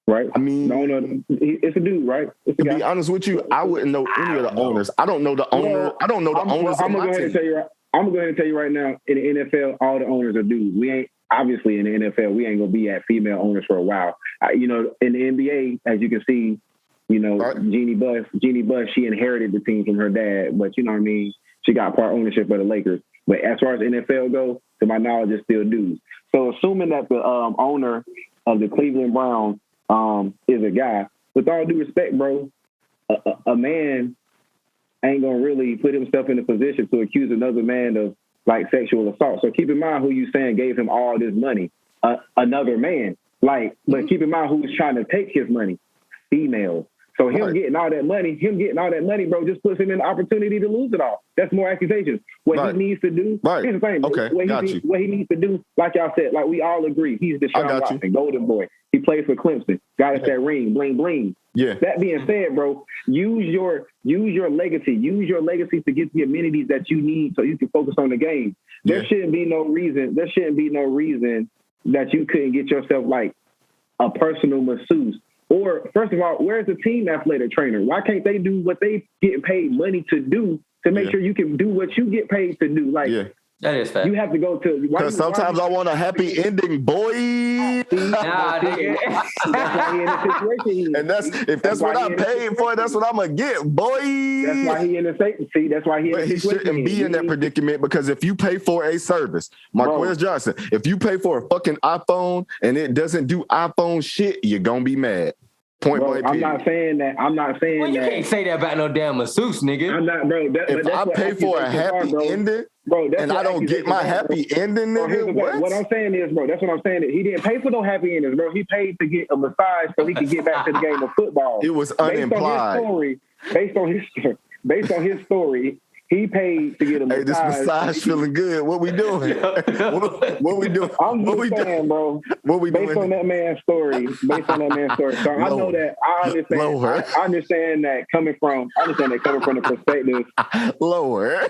Right? I mean, the owner, it's a dude, right? To be honest with you, I wouldn't know any of the owners. I don't know the owner. I don't know the owners. I'm gonna go ahead and tell you. I'm gonna go ahead and tell you right now. In the NFL, all the owners are dudes. We ain't. Obviously, in the NFL, we ain't gonna be at female owners for a while. In the NBA, as you can see, Jeannie Buss, she inherited the team from her dad, but you know what I mean. She got part ownership of the Lakers. But as far as NFL goes, to my knowledge, it's still dudes. So assuming that the owner of the Cleveland Browns is a guy, with all due respect, bro, a man ain't gonna really put himself in a position to accuse another man of like sexual assault. So keep in mind who you saying gave him all this money. Another man. But keep in mind who's trying to take his money. Females. So him getting all that money, bro, just puts him in the opportunity to lose it all. That's more accusations. What he needs to do, here's the thing. Okay, what he needs to do, like y'all said, like we all agree, he's Deshaun Watson, golden boy. He plays for Clemson. Got us that ring, bling, bling. Yeah. That being said, bro, use your legacy. Use your legacy to get the amenities that you need so you can focus on the game. There shouldn't be no reason that you couldn't get yourself like a personal masseuse. Or first of all, where's the team athletic trainer? Why can't they do what they get paid money to do to make sure you can do what you get paid to do? Like that is fact. You have to go to because sometimes I want a happy ending, boy. Nah, nigga. That's why he in the situation he in. And if that's what I'm paying for, that's what I'm gonna get, boy. That's why he in the state. See, that's why he. But he shouldn't be in that predicament because if you pay for a service, Marquez Johnson, if you pay for a fucking iPhone and it doesn't do iPhone shit, you're gonna be mad. Point blank. I'm not saying that. Well, you can't say that about no damn masseuse, nigga. I'm not, bro. If I pay for a happy ending, bro, and I don't get my happy ending, nigga, what I'm saying is, bro, that's what I'm saying. He didn't pay for no happy endings, bro. He paid to get a massage so he could get back to the game of football. It was unimplied. Based on his story, he paid to get a massage. Hey, this massage feeling good. What we doing? what we doing? I'm just saying, bro. What we doing? Based on that man's story. So I know that I understand that coming from the perspective. Lower.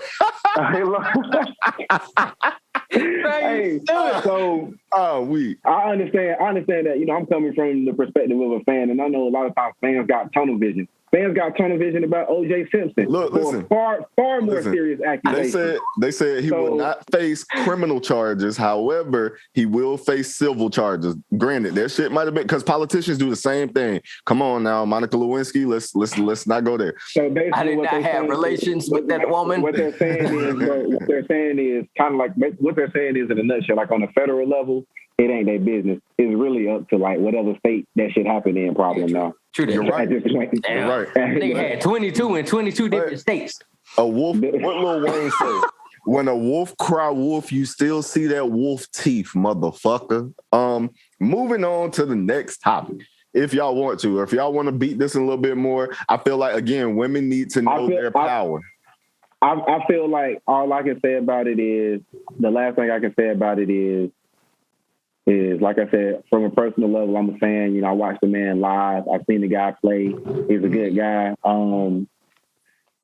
Hey, so I understand that, I'm coming from the perspective of a fan, and I know a lot of times fans got tunnel vision. Fans got tunnel vision about O.J. Simpson. Look, listen. Far more serious accusations. They said he will not face criminal charges. However, he will face civil charges. Granted, that shit might have been because politicians do the same thing. Come on now, Monica Lewinsky. Let's not go there. So basically, I did not have relations with that woman. What they're saying is, kind of like what they're saying is in a nutshell. Like on a federal level, it ain't their business. It's really up to like whatever state that shit happen in. Probably now. True. You're right. Damn. Right. Nigga had 22 in 22 different states. A wolf. What Lil Wayne say? When a wolf cry wolf, you still see that wolf teeth, motherfucker. Moving on to the next topic. If y'all want to, or if y'all want to beat this a little bit more, I feel like again, women need to know their power. I feel like all I can say about it is the last thing I can say about it is like I said, from a personal level, I'm a fan. I watched the man live. I've seen the guy play. He's a good guy. And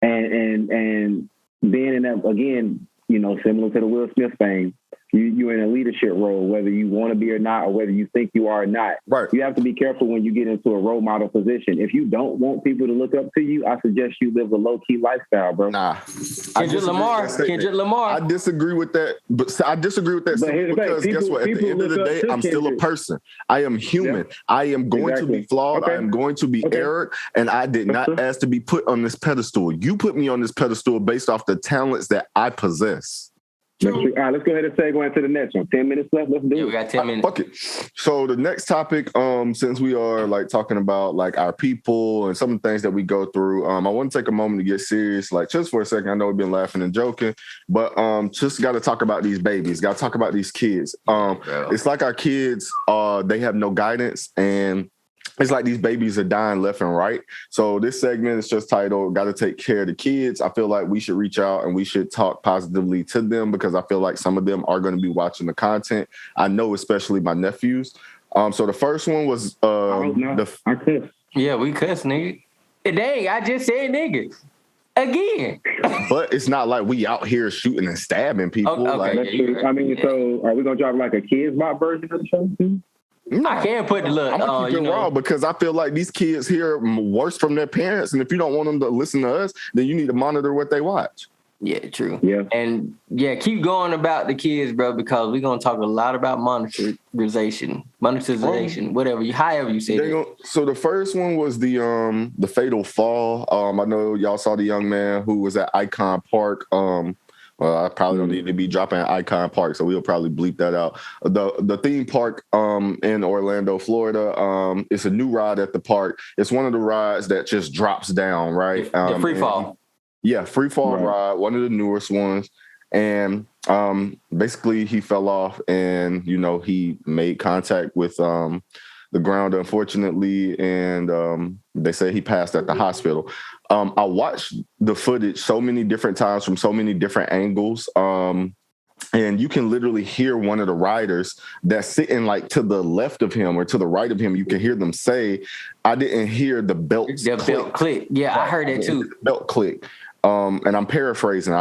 being in that again, similar to the Will Smith thing, you're in a leadership role, whether you want to be or not, or whether you think you are or not. Right. You have to be careful when you get into a role model position. If you don't want people to look up to you, I suggest you live a low-key lifestyle, bro. Nah. Kendrick Lamar. I disagree with that. But I disagree with that because guess what? At the end of the day, I'm still a person. I am human. Yeah. I am going to be flawed. Okay. I am going to be errant. And I did not ask to be put on this pedestal. You put me on this pedestal based off the talents that I possess. All right, let's go ahead and segue into the next one. 10 minutes left. Let's do it. We got 10 minutes. Fuck it. So the next topic, since we are like talking about like our people and some of the things that we go through, I want to take a moment to get serious, like just for a second. I know we've been laughing and joking, but just got to talk about these babies. Got to talk about these kids. It's like our kids, they have no guidance, and it's like these babies are dying left and right. So this segment is just titled, Gotta Take Care of the Kids. I feel like we should reach out and we should talk positively to them because I feel like some of them are going to be watching the content. I know, especially my nephews. So the first one was... Yeah, we cuss, nigga. Dang, I just said niggas. Again. But it's not like we out here shooting and stabbing people. Okay. I mean, so are we going to drop like a Kids Bop version of the show too? No, I can't put the look. I'm gonna keep it raw because I feel like these kids hear worse from their parents, and if you don't want them to listen to us, then you need to monitor what they watch. Yeah, true. Yeah, and keep going about the kids, bro, because we're gonna talk a lot about monetization, whatever, however you say it. So the first one was the fatal fall. I know y'all saw the young man who was at Icon Park. Well, I probably don't need to be dropping Icon Park, so we'll probably bleep that out. The theme park in Orlando, Florida, it's a new ride at the park. It's one of the rides that just drops down, right? The free fall. Yeah, free fall ride, one of the newest ones. And basically he fell off and, he made contact with the ground, unfortunately, and they say he passed at the hospital. I watched the footage so many different times from so many different angles. And you can literally hear one of the riders that's sitting like to the left of him or to the right of him. You can hear them say, "I didn't hear the belt click." Yeah, I heard that too. Belt click. And I'm paraphrasing.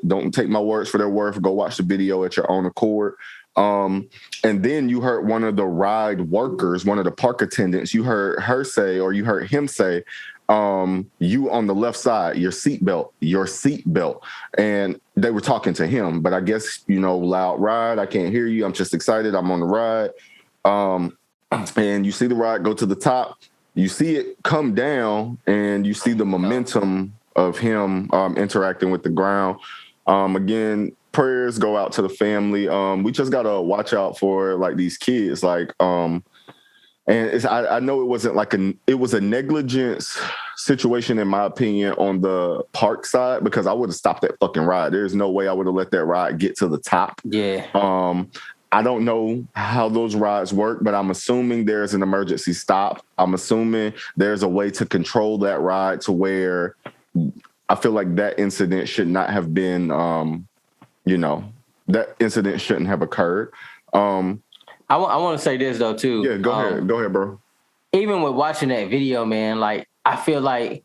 Don't take my words for their worth. Go watch the video at your own accord. And then you heard one of the ride workers, one of the park attendants, you heard her say, or you heard him say, you on the left side, your seatbelt. And they were talking to him, but I guess, loud ride, I can't hear you. I'm just excited. I'm on the ride. And you see the ride go to the top, you see it come down, and you see the momentum of him interacting with the ground. Again, prayers go out to the family. We just gotta watch out for like these kids. Like, and I know it wasn't like it was a negligence situation, in my opinion, on the park side, because I would have stopped that fucking ride. There's no way I would have let that ride get to the top. Yeah. I don't know how those rides work, but I'm assuming there's an emergency stop. I'm assuming there's a way to control that ride to where I feel like that incident should not have been, that incident shouldn't have occurred. I want to say this though too. Yeah, go ahead, bro. Even with watching that video, man, like I feel like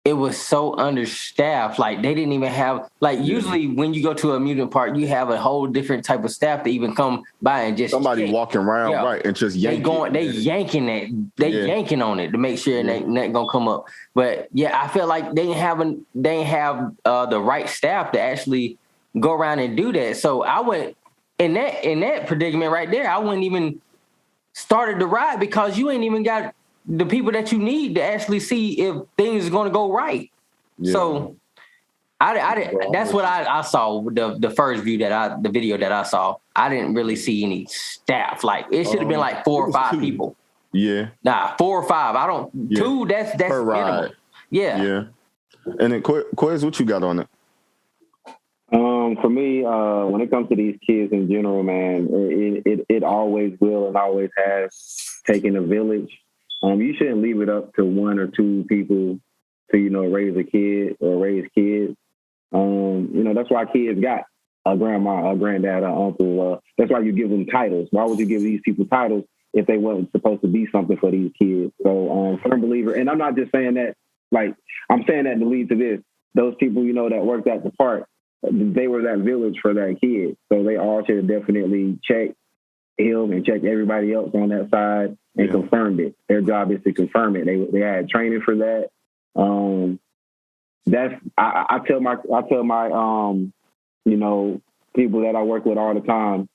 it was so understaffed. Like they didn't even have, like usually when you go to an amusement park, you have a whole different type of staff to even come by and just somebody walking around, right, and just yanking. They yanking on it to make sure nothing gonna come up. But yeah, I feel like they didn't have the right staff to actually go around and do that. So I went in that predicament right there. I wouldn't even started the ride because you ain't even got the people that you need to actually see if things are going to go right. Yeah. So that's what I saw with the first the video that I saw. I didn't really see any staff. Like it should have been like 4 or 5 people. Yeah. Nah, 4 or 5. Two, that's per minimal. Ride. Yeah. Yeah. And then Quiz, what you got on it? For me, when it comes to these kids in general, man, it always will and always has taken a village. You shouldn't leave it up to 1 or 2 people to, raise a kid or raise kids. That's why kids got a grandma, a granddad, an uncle. That's why you give them titles. Why would you give these people titles if they weren't supposed to be something for these kids? So, firm believer, and I'm not just saying that, like, I'm saying that to lead to this. Those people, that worked at the park, they were that village for that kid. So they all should have definitely checked him and checked everybody else on that side and confirmed it. Their job is to confirm it. They had training for that. I tell my people that I work with all the time,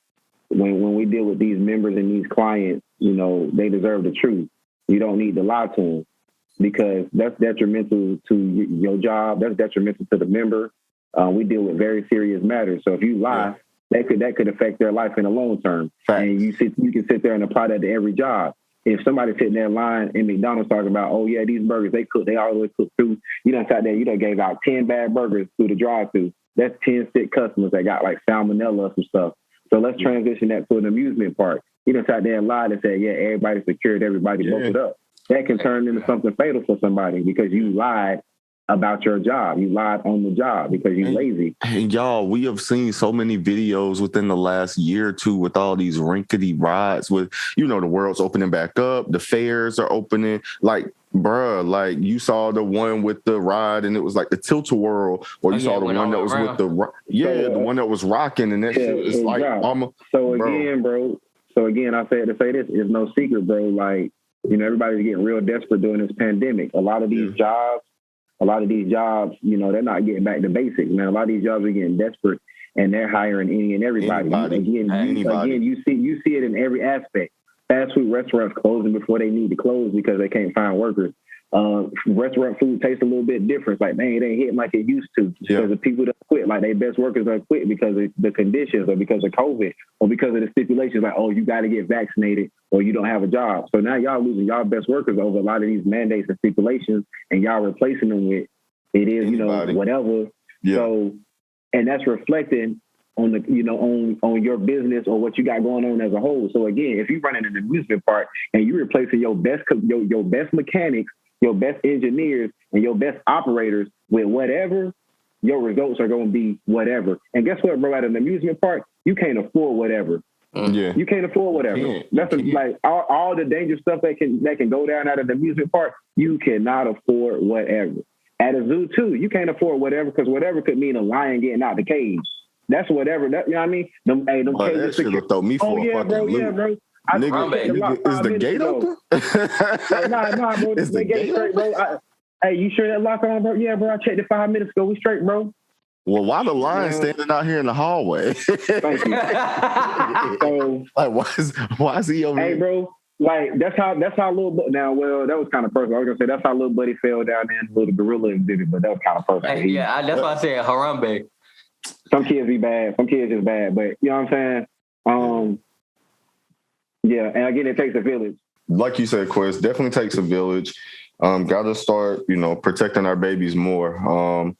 when we deal with these members and these clients, they deserve the truth. You don't need to lie to them because that's detrimental to your job. That's detrimental to the member. We deal with very serious matters. So if you lie, that could affect their life in the long term. Right. And you can sit there and apply that to every job. If somebody's sitting there lying in McDonald's talking about, oh yeah, these burgers they always cook through. You done sat there, you done gave out 10 bad burgers through the drive-thru. That's 10 sick customers that got like salmonella or some stuff. So let's transition that to an amusement park. You done sat there and lied and said, yeah, everybody's secured, everybody bolted up. That can turn into something fatal for somebody because you lied about your job. You lied on the job because you're lazy. And y'all, we have seen so many videos within the last year or two with all these rinkety rides with, the world's opening back up, the fairs are opening. Like, bruh, like you saw the one with the ride and it was like the tilt-a-whirl, or you saw the one that was with the one that was rocking, and that shit is like So again, I said to say this, it's no secret, bro. Like, everybody's getting real desperate during this pandemic. A lot of these jobs, they're not getting back to basics, man. A lot of these jobs are getting desperate and they're hiring any and everybody. Again, you see it in every aspect. Fast food restaurants closing before they need to close because they can't find workers. Restaurant food tastes a little bit different. Like, man, it ain't hitting like it used to because the people that quit, like their best workers are quit because of the conditions or because of COVID or because of the stipulations like, oh, you got to get vaccinated or you don't have a job. So now y'all losing y'all best workers over a lot of these mandates and stipulations and y'all replacing them with whatever. Yeah. So, and that's reflecting on the, on your business or what you got going on as a whole. So again, if you're running an amusement park and you're replacing your best mechanics, your best engineers, and your best operators with whatever, your results are going to be whatever. And guess what, bro? At an amusement park, you can't afford whatever. Yeah. You can't afford whatever. That's like all the dangerous stuff that can go down at an amusement park. You cannot afford whatever. At a zoo too, you can't afford whatever, because whatever could mean a lion getting out the cage. That's whatever. That, you know what I mean? Them cages. That shit will throw me for a fucking loop. Yeah, bro. Nigga, is the gate open? Nah, bro. Is the gate straight, bro. Hey, you sure that lock on, bro? Yeah, bro. I checked it 5 minutes ago. We straight, bro. Well, why the lion standing out here in the hallway? Thank you. So, like, why is he over here? Hey, bro. Like that's how little. Now, well, that was kind of personal. I was gonna say that's how little buddy fell down there with the gorilla exhibit, but that was kind of personal. Hey, yeah, that's why I said Harambe. Some kids be bad. Some kids is bad, but you know what I'm saying. Yeah, and again, it takes a village. Like you said, Quest, definitely takes a village. Gotta start, protecting our babies more. I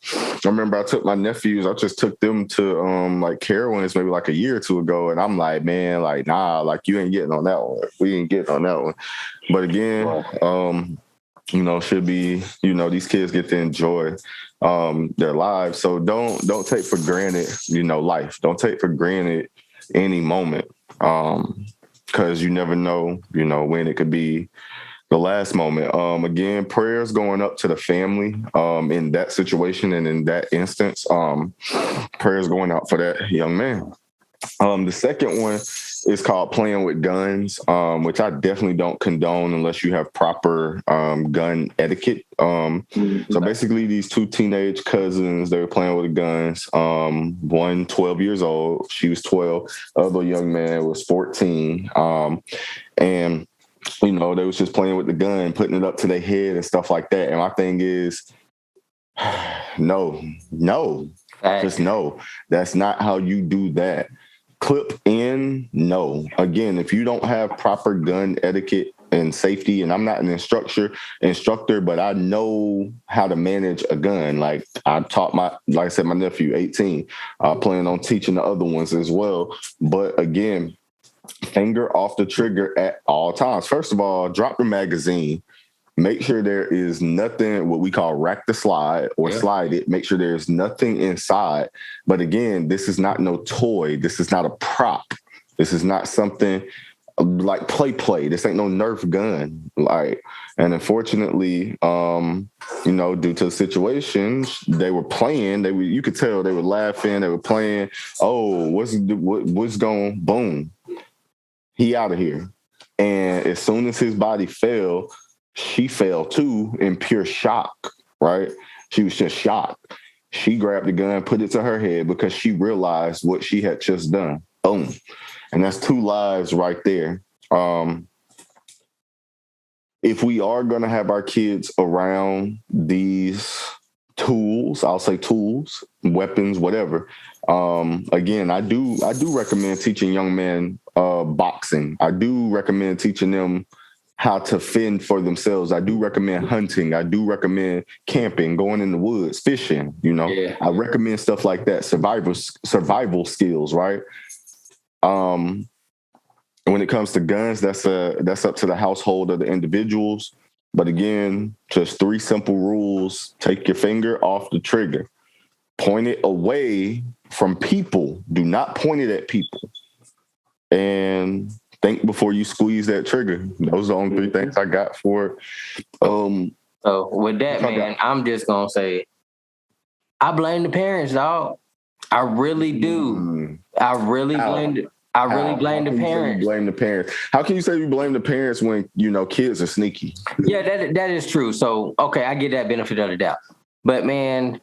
remember I took my nephews, I just took them to like Carowinds maybe like a year or two ago, and I'm like, man, like, nah, like you ain't getting on that one. We ain't getting on that one. But again, should be, these kids get to enjoy their lives. So don't take for granted, life. Don't take for granted any moment. Because you never know, when it could be the last moment. Again, prayers going up to the family in that situation and in that instance. Prayers going out for that young man. The second one is called playing with guns, which I definitely don't condone unless you have proper gun etiquette. So basically these two teenage cousins, they were playing with the guns. One 12 years old, she was 12. Other young man was 14. And they was just playing with the gun, putting it up to their head and stuff like that. And my thing is, no, just no. That's not how you do that. Clip in, no. Again, if you don't have proper gun etiquette and safety, and I'm not an instructor, but I know how to manage a gun. Like I taught my nephew, 18, plan on teaching the other ones as well. But again, finger off the trigger at all times. First of all, drop the magazine. Make sure there is nothing, what we call rack the slide or slide it. Make sure there's nothing inside. But again, this is not no toy. This is not a prop. This is not something like play. This ain't no Nerf gun. And unfortunately, due to the situations, they were playing. You could tell they were laughing. They were playing. Oh, what's going? Boom. He out of here. And as soon as his body fell, she fell too in pure shock, right? She was just shocked. She grabbed the gun, put it to her head because she realized what she had just done. Boom. And that's 2 lives right there. If we are going to have our kids around these tools, I'll say tools, weapons, whatever. Again, I do recommend teaching young men boxing. I do recommend teaching them how to fend for themselves. I do recommend hunting. I do recommend camping, going in the woods, fishing, I recommend stuff like that. Survival skills, right? When it comes to guns, that's up to the household of the individuals. But again, just 3 simple rules. Take your finger off the trigger. Point it away from people. Do not point it at people. And think before you squeeze that trigger. Those are the only 3 things I got for it. So with that, man, I'm just going to say, I blame the parents, dog. I really do. I really blame the parents. Blame the parents. How can you say you blame the parents when, kids are sneaky? Yeah, that is true. So, okay, I get that benefit of the doubt. But, man,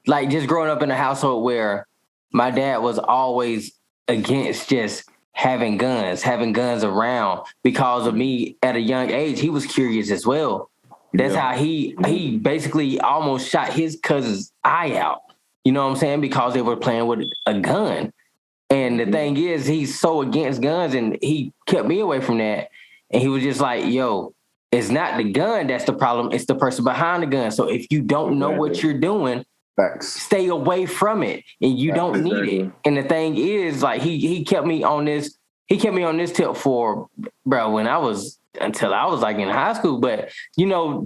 like just growing up in a household where my dad was always against just having guns around because of me at a young age. He was curious as well. That's how he basically almost shot his cousin's eye out. You know what I'm saying? Because they were playing with a gun. And the thing is, he's so against guns, and he kept me away from that. And he was just like, yo, it's not the gun that's the problem. It's the person behind the gun. So if you don't know what you're doing, stay away from it, and you don't need it. And the thing is, like, he kept me on this. He kept me on this tip for, bro, until I was like in high school. But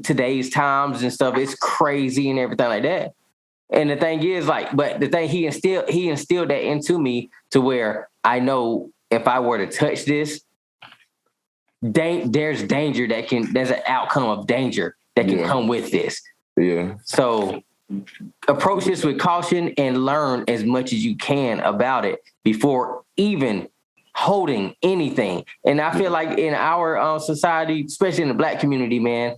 today's times and stuff, it's crazy and everything like that. And the thing is, like, but the thing he instilled that into me to where I know if I were to touch this, there's danger there's an outcome of danger that can come with this. Yeah. So approach this with caution and learn as much as you can about it before even holding anything. And I feel like in our society, especially in the Black community, man,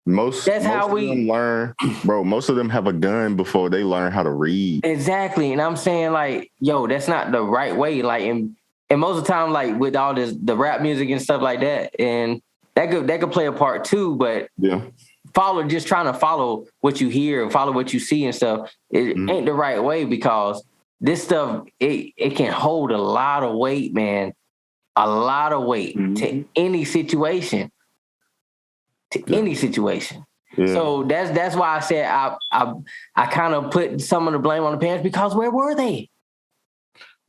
most of them learn, bro. Most of them have a gun before they learn how to read. Exactly. And I'm saying, like, yo, that's not the right way. Like, and most of the time, like with all the rap music and stuff like that, and that could play a part too. But just trying to follow what you hear and follow what you see and stuff, it ain't the right way, because this stuff it can hold a lot of weight, man. A lot of weight to any situation. Any situation. Yeah. So that's why I said I kind of put some of the blame on the parents, because where were they?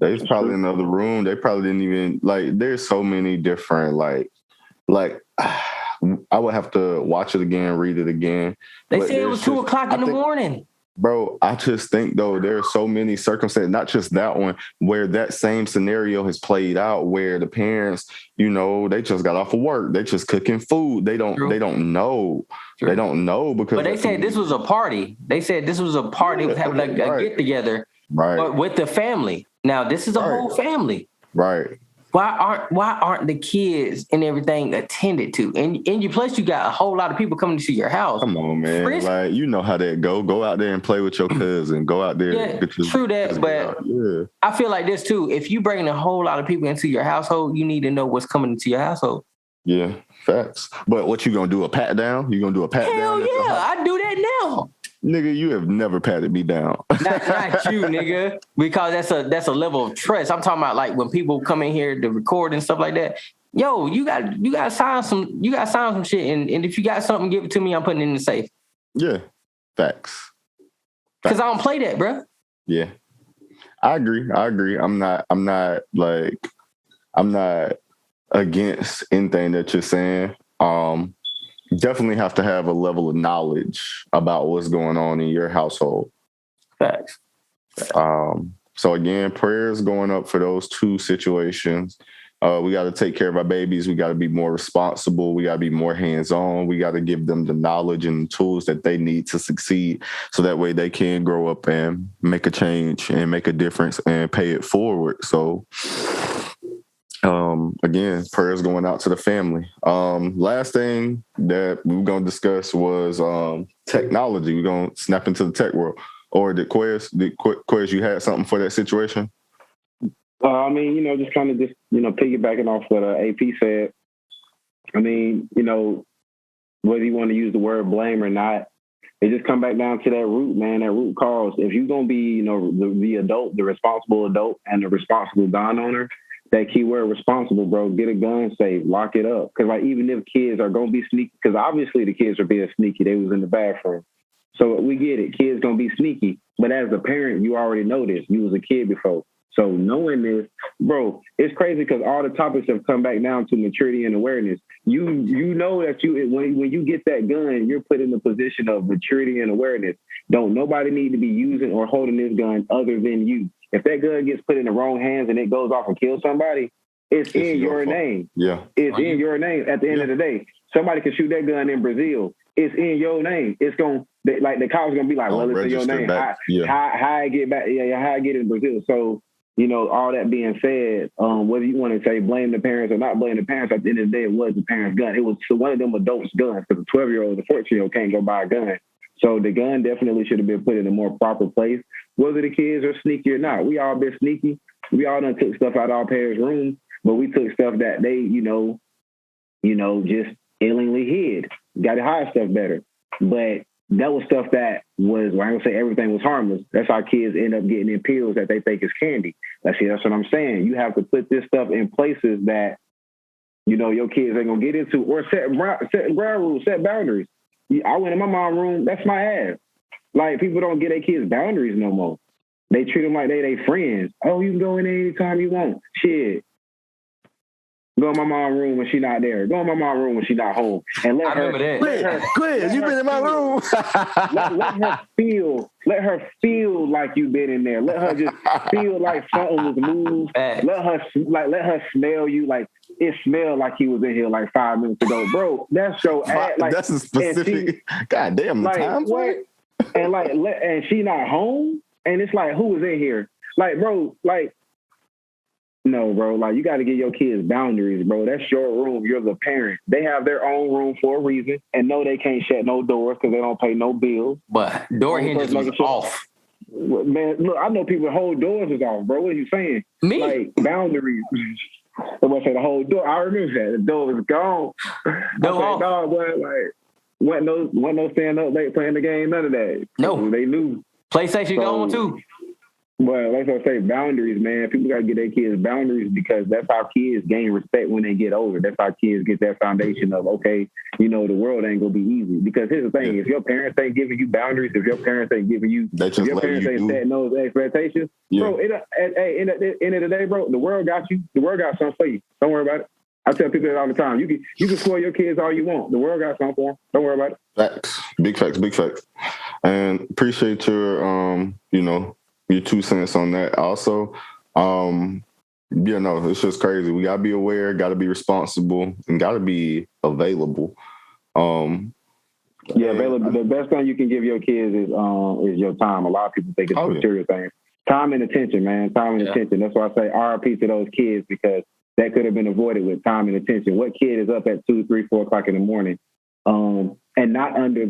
They was probably in another room. They probably didn't even, like, there's so many different, like I would have to watch it again, read it again. They said it was 2 o'clock in the morning. Bro, I just think, though, there are so many circumstances, not just that one, where that same scenario has played out, where the parents, you know, they just got off of work. They just cooking food. They don't know. True. They don't know because. But they said this was a party. They said this was a party. They was having a get together, but with the family. Now this is a whole family. Right. Why aren't the kids and everything attended to? And plus you got a whole lot of people coming to your house. Come on, man. Like, you know how that go. Go out there and play with your cousin. Go out there. Yeah, true that. But I feel like this too. If you bring a whole lot of people into your household, you need to know what's coming into your household. Yeah, facts. But what you gonna do? A pat down? You gonna do a pat down? Hell yeah, I do that now. Nigga, you have never patted me down. not you, nigga. Because that's a level of trust. I'm talking about, like, when people come in here to record and stuff like that. Yo, you got sign some shit, and if you got something, give it to me. I'm putting it in the safe. Yeah, facts. Because I don't play that, bro. Yeah, I agree. I'm not against anything that you're saying. Definitely have to have a level of knowledge about what's going on in your household. Facts. So again, prayers going up for those 2 situations. We got to take care of our babies. We got to be more responsible. We got to be more hands-on. We got to give them the knowledge and tools that they need to succeed, so that way they can grow up and make a change and make a difference and pay it forward. So again, prayers going out to the family. Last thing that we were going to discuss was technology. We're going to snap into the tech world. Or did Quez, you had something for that situation? I mean, you know, just kind of piggybacking off what AP said. I mean, you know, whether you want to use the word blame or not, it just come back down to that root, man, that root cause. If you're going to be, you know, the adult, the responsible adult and the responsible gun owner, that key word responsible, bro, get a gun safe, lock it up. Because, like, even if kids are going to be sneaky, because obviously the kids are being sneaky. They was in the bathroom. So we get it. Kids going to be sneaky. But as a parent, you already know this. You was a kid before. So knowing this, bro, it's crazy because all the topics have come back down to maturity and awareness. You know that when you get that gun, you're put in the position of maturity and awareness. Don't nobody need to be using or holding this gun other than you. If that gun gets put in the wrong hands and it goes off and kills somebody, it's in your name. Yeah. It's in your name at the end of the day. Somebody can shoot that gun in Brazil. It's in your name. It's going to, like, the cops going to be like, well, it's in your name. How I get back? Yeah, how I get in Brazil. So, you know, all that being said, whether you want to say blame the parents or not blame the parents, at the end of the day, it was the parents' gun. It was one of them adults' guns, because a 12-year-old, a 14-year-old can't go buy a gun. So the gun definitely should have been put in a more proper place. Whether the kids are sneaky or not, we all been sneaky. We all done took stuff out of our parents' rooms, but we took stuff that they, you know, just illingly hid. Got to hide stuff better. But that was stuff that was, well, I don't say everything was harmless. That's how kids end up getting in pills that they think is candy. That's what I'm saying. You have to put this stuff in places that, you know, your kids ain't going to get into, or set ground rules, set boundaries. I went in my mom's room, that's my ass. Like, people don't get their kids boundaries no more. They treat them like they friends. Oh, you can go in anytime you want. Shit. Go in my mom's room when she not there. Go in my mom's room when she not home. And let her. Quiz, you been in my room. Let her feel like you been in there. Let her just feel like something was moved. Let her smell you like it smelled like he was in here like 5 minutes ago, bro. That's your ad. Like that's a specific. Goddamn, the time frame. And she not home, and it's like, who is in here? Like, bro, like. No, bro. Like, you got to give your kids boundaries, bro. That's your room. You're the parent. They have their own room for a reason, and no, they can't shut no doors because they don't pay no bills. But door hinges was off. Man, look, I know people whole doors is off, bro. What are you saying? Me? Like, boundaries. Somebody say the whole door. I remember that. The door was gone. No, boy, like, wasn't no stand up late playing the game, none of that. No. They knew. PlayStation gone too. Well, like I say, boundaries, man. People got to get their kids boundaries because that's how kids gain respect when they get older. That's how kids get that foundation of, okay, you know, the world ain't going to be easy. Because here's the thing. If your parents ain't giving you boundaries, if your parents ain't giving you, if your parents ain't setting those expectations, bro, in the end of the day, bro, the world got you. The world got something for you. Don't worry about it. I tell people that all the time. You can spoil your kids all you want. The world got something for them. Don't worry about it. Facts. Big facts. And appreciate your, your 2 cents on that. Also, it's just crazy. We gotta be aware, gotta be responsible, and gotta be available. Available. The best thing you can give your kids is your time. A lot of people think it's a material thing. Time and attention, man. Time and attention. That's why I say RIP to those kids, because that could have been avoided with time and attention. What kid is up at 2, 3, 4 o'clock in the morning, and not under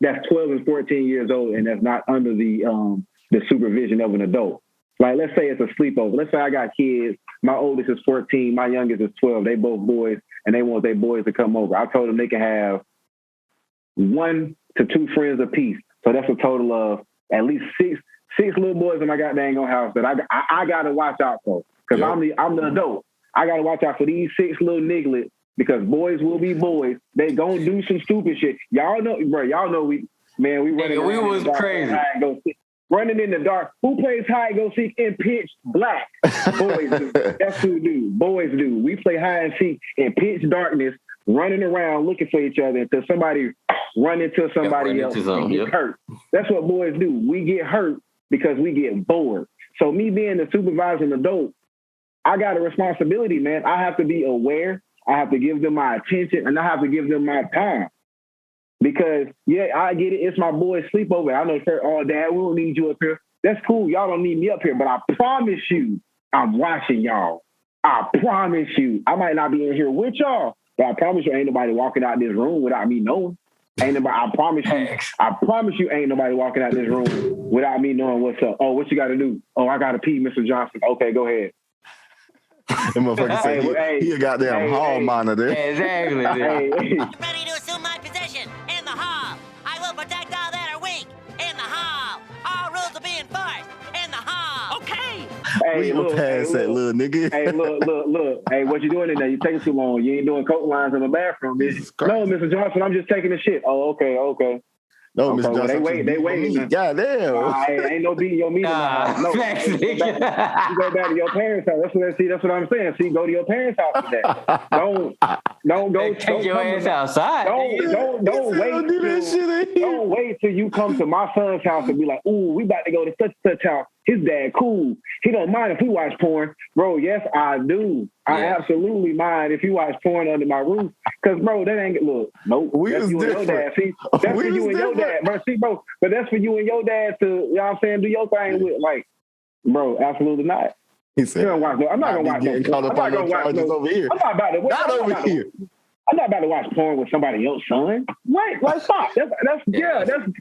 that's 12 and 14 years old, and that's not under the supervision of an adult. Like, let's say it's a sleepover. Let's say I got kids. My oldest is 14. My youngest is 12. They both boys, and they want their boys to come over. I told them they can have 1 to 2 friends apiece. So that's a total of at least six little boys in my goddamn house that I got to watch out for. Because I'm the adult. I got to watch out for these 6 little nigglets, because boys will be boys. They gonna do some stupid shit. Y'all know, bro. Y'all know we running. We was crazy. Running in the dark. Who plays hide and go seek in pitch black? Boys do. That's who do. Boys do. We play hide and seek in pitch darkness, running around looking for each other until somebody run into somebody else and get hurt. That's what boys do. We get hurt because we get bored. So me being the supervising adult, I got a responsibility, man. I have to be aware. I have to give them my attention, and I have to give them my time. Because, I get it. It's my boy's sleepover. I know, Dad, we don't need you up here. That's cool. Y'all don't need me up here. But I promise you, I'm watching y'all. I promise you. I might not be in here with y'all, but I promise you ain't nobody walking out this room without me knowing. I promise you ain't nobody walking out this room without me knowing what's up. Oh, what you got to do? Oh, I got to pee, Mr. Johnson. Okay, go ahead. The motherfucker said he a goddamn hall monitor. Exactly. Ready to assume my position in the hall. I will protect all that are weak in the hall. All rules will be enforced in the hall. Okay. We will pass that little nigga. Hey, look. Hey, what you doing in there? You taking too long. You ain't doing coat lines in the bathroom. No, Mr. Johnson, I'm just taking a shit. Oh, okay. No, Mr. Johnson. Well, they waiting. Goddamn. Ain't no beating your meat in the house. No, you go back to your parents' house. That's what I'm saying. See, go to your parents' house for that. Don't go. Take your ass outside. Don't wait till you come to my son's house and be like, ooh, we about to go to such and such house. His dad cool. He don't mind if we watch porn. Bro, yes, I do. I absolutely mind if you watch porn under my roof. Because, bro, that ain't, look, nope. That's you and your dad. See, that's for you and your dad. Bro, see, bro, but that's for you and your dad to, you know what I'm saying, do your thing with, like, bro, absolutely not. He said, I'm not going to watch no. I'm not about to watch porn with somebody else's son. Wait, like, stop. That's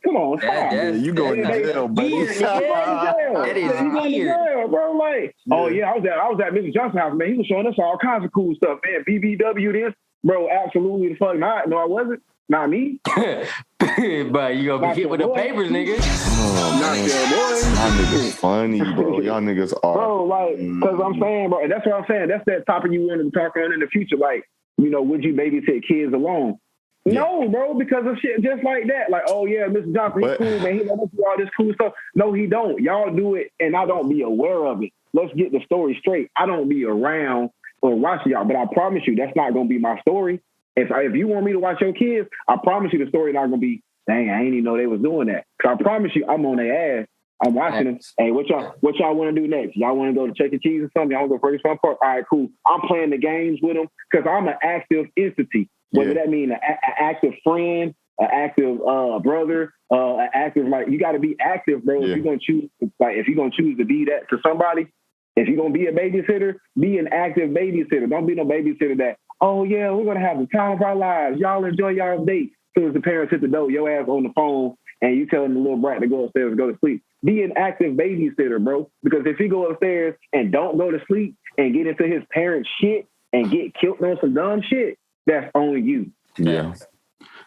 come on, stop. You going to jail, buddy. That is weird, bro. Like, I was at Mr. Johnson's house, man. He was showing us all kinds of cool stuff, man. BBW this, bro. Absolutely the fuck not. No, I wasn't. Not me. But you gonna be hit with the papers, nigga. Oh, not your boy. Y'all niggas funny, bro. Y'all niggas are. Bro, like, because I'm saying, bro, and that's what I'm saying. That's that topic you wanted to talk on in the future. Like, you know, would you babysit kids alone? Yeah. No, bro, because of shit just like that. Like, oh, yeah, Mr. Johnson, he's cool, man. He let us do all this cool stuff. No, he don't. Y'all do it, and I don't be aware of it. Let's get the story straight. I don't be around or watching y'all, but I promise you that's not gonna be my story. If you want me to watch your kids, I promise you the story not gonna be, dang, I ain't even know they was doing that. Cause I promise you, I'm on their ass. I'm watching them. Hey, what y'all want to do next? Y'all want to go to Chuck E. Cheese or something? Y'all want to go to Fun Park? All right, cool. I'm playing the games with them because I'm an active entity. Whether that mean an active friend, an active brother, an active, like, you got to be active, bro. If you're gonna choose, to be that to somebody, if you're gonna be a babysitter, be an active babysitter. Don't be no babysitter that, oh yeah, we're gonna have the time of our lives. Y'all enjoy y'all date. So as the parents hit the door, your ass on the phone, and you telling the little brat to go upstairs and go to sleep. Be an active babysitter, bro. Because if he go upstairs and don't go to sleep and get into his parents' shit and get killed on some dumb shit, that's on you. Yeah.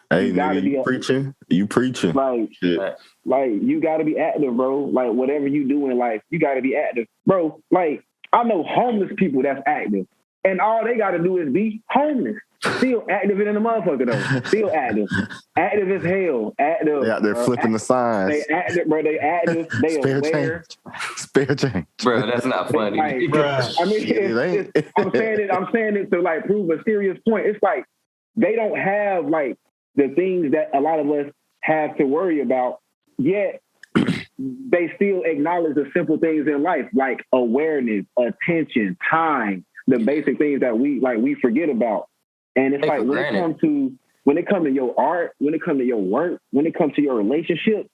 Hey, nigga, you preaching? You preaching? Like you got to be active, bro. Like whatever you do in life, you got to be active, bro. Like I know homeless people that's active, and all they got to do is be homeless. Still active in the motherfucker though. Still active. Active as hell. Active. Yeah, they're flipping the signs. They active, bro. They active. They Spare aware. Spare change. Bro, that's not funny. Like, I mean, I'm saying it to like prove a serious point. It's like they don't have like the things that a lot of us have to worry about, yet they still acknowledge the simple things in life, like awareness, attention, time, the basic things that we forget about. And it's like when it comes to your art, when it comes to your work, when it comes to your relationship,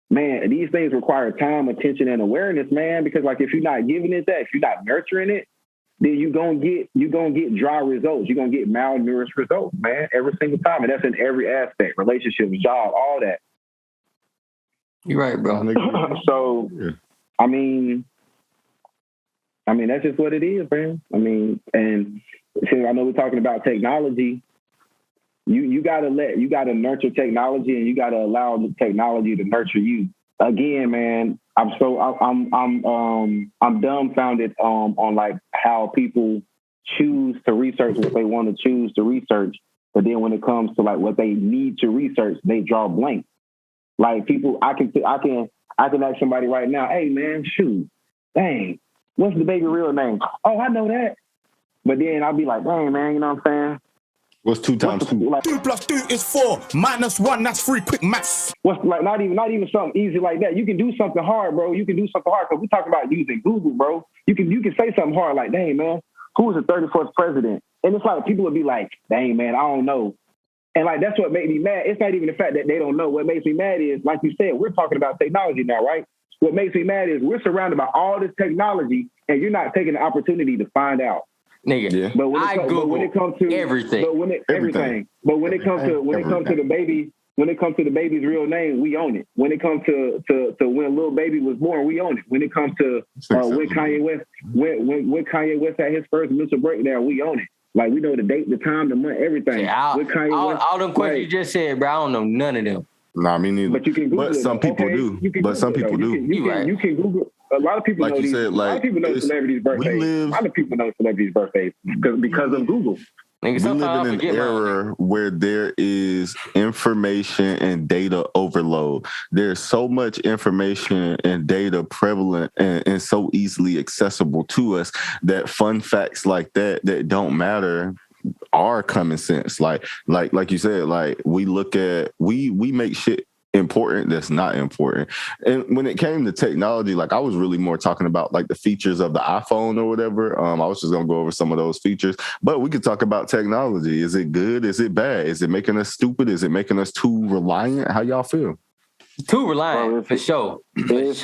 man, these things require time, attention, and awareness, man. Because like if you're not giving it that, if you're not nurturing it, then you're gonna get dry results. You're gonna get malnourished results, man, every single time. And that's in every aspect, relationship, job, all that. You're right, bro. So I mean that's just what it is, man. I mean, and since I know we're talking about technology, you gotta nurture technology, and you gotta allow the technology to nurture you. Again, man, I'm dumbfounded on like how people choose to research what they want to choose to research, but then when it comes to like what they need to research, they draw blank. Like people, I can ask somebody right now, hey man, shoot, dang, what's the baby real name? Oh, I know that. But then I'll be like, dang, man, you know what I'm saying? What's 2 times 2? Like, 2 + 2 is 4. -1, that's 3. Quick maths. What's like not even something easy like that. You can do something hard, bro. You can do something hard because we talking about using Google, bro. You can say something hard like, dang, man, who was the 34th president? And it's like people would be like, dang, man, I don't know. And like that's what made me mad. It's not even the fact that they don't know. What makes me mad is, like you said, we're talking about technology now, right? What makes me mad is we're surrounded by all this technology, and you're not taking the opportunity to find out. Nigga, but when it comes to everything. But when it comes to the baby's real name, we own it. When it comes to when Lil Baby was born, we own it. When it comes to when Kanye West had his first mental breakdown, we own it. Like we know the date, the time, the month, everything. Yeah, all them questions you just said, bro, I don't know none of them. Nah, me neither. But you can Google some people do. But some people do. You can Google. A lot of people like know these. A lot of people know celebrities' birthdays. A lot of people know celebrities' birthdays because of Google. We live in an era where there is information and data overload. There's so much information and data prevalent and so easily accessible to us that fun facts like that don't matter are common sense. Like you said, like we make shit important that's not important. And when it came to technology, like I was really more talking about like the features of the iPhone or whatever. I was just gonna go over some of those features, but we could talk about technology. Is it good? Is it bad? Is it making us stupid? Is it making us too reliant? How y'all feel? Too reliant, for sure. It's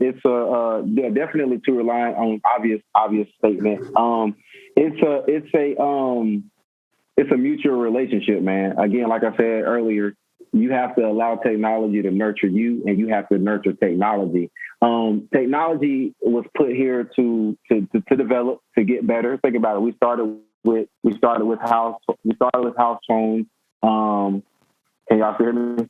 definitely too reliant on obvious statement. It's a mutual relationship, man. Again, like I said earlier, you have to allow technology to nurture you, and you have to nurture technology. Technology was put here to develop, to get better. Think about it. We started with house phones. Can y'all hear me?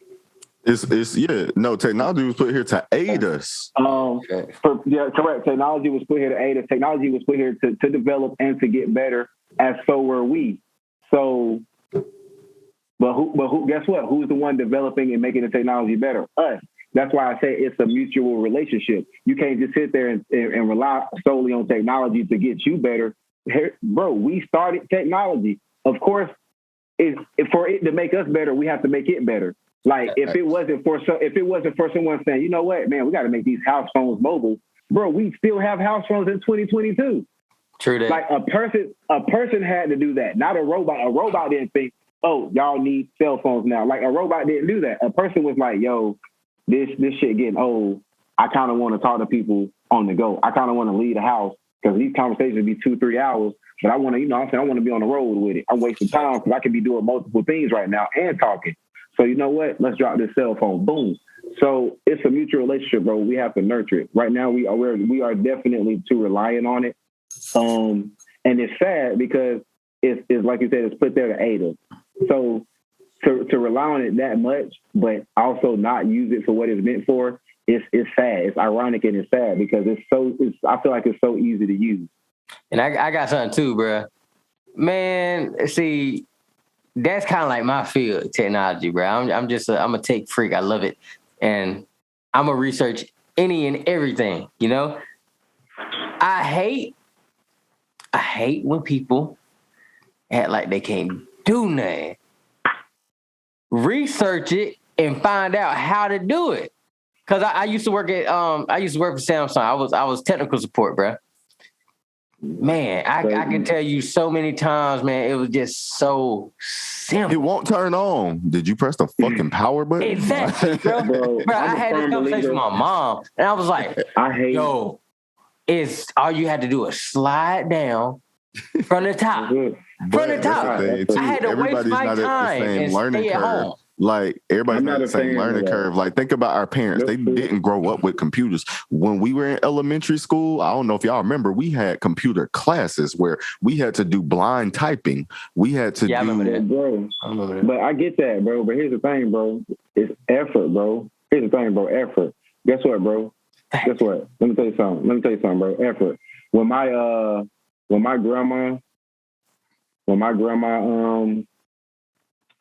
Technology was put here to aid us. Correct. Technology was put here to aid us. Technology was put here to develop and to get better, as so were we. So, but who? Guess what? Who's the one developing and making the technology better? Us. That's why I say it's a mutual relationship. You can't just sit there and rely solely on technology to get you better. bro, we started technology. Of course, if for it to make us better, we have to make it better. Like if it wasn't for someone saying, you know what, man, we got to make these house phones mobile, bro, we still have house phones in 2022. True that. Like a person had to do that, not a robot. A robot didn't think, oh, y'all need cell phones now. Like a robot didn't do that. A person was like, yo, this shit getting old. I kind of want to talk to people on the go. I kind of want to leave the house because these conversations be 2-3 hours. But I want to, I want to be on the road with it. I'm wasting time because I could be doing multiple things right now and talking. So you know what? Let's drop this cell phone. Boom. So it's a mutual relationship, bro. We have to nurture it. Right now, we are definitely too reliant on it. And it's sad because it's like you said, it's put there to aid us. So to rely on it that much, but also not use it for what it's meant for, it's sad. It's ironic and it's sad because I feel like it's so easy to use. And I got something too, bro. Man, see, that's kind of like my field, technology, bro. I'm a tech freak. I love it. And I'm going to research any and everything, you know? I hate when people act like they can't do nothing. Research it and find out how to do it. Cause I used to work for Samsung. I was technical support, bro. Man, I can tell you so many times, man, it was just so simple. It won't turn on. Did you press the fucking power button? Exactly, bro. I had this conversation with my mom, and I was like, all you had to do is slide down from the top. From the top. I had to waste my time and stay at home. Like, everybody's not the same learning curve. Like, think about our parents. They didn't grow up with computers. When we were in elementary school, I don't know if y'all remember, we had computer classes where we had to do blind typing. We had to I remember that, bro. But I get that, bro. But here's the thing, bro. It's effort, bro. Here's the thing, bro. Effort. Guess what, bro? Guess what? Let me tell you something, bro. Effort. When my grandma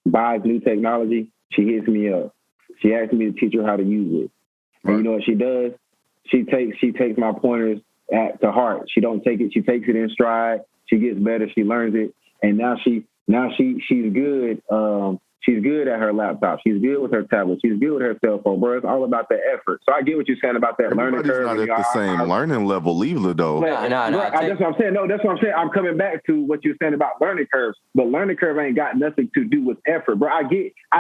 buys new technology, she hits me up. She asks me to teach her how to use it. And you know what she does? She takes my pointers to heart. She don't take it. She takes it in stride. She gets better. She learns it, and now she's good. She's good at her laptop. She's good with her tablet. She's good with her cell phone, bro. It's all about the effort. So I get what you're saying about that learning curve. Everybody's not at the same learning level either, though. No. That's what I'm saying. No, that's what I'm saying. I'm coming back to what you're saying about learning curves. But learning curve ain't got nothing to do with effort, bro. I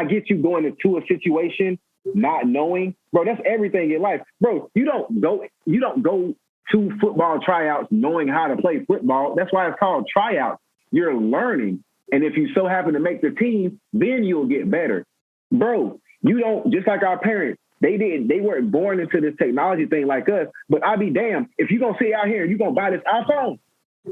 get you going into a situation not knowing, bro. That's everything in life, bro. You don't go to football tryouts knowing how to play football. That's why it's called tryouts. You're learning. And if you so happen to make the team, then you'll get better. Bro, you don't, just like our parents, they weren't born into this technology thing like us, but I'll be damned if you're going to sit out here and you're going to buy this iPhone.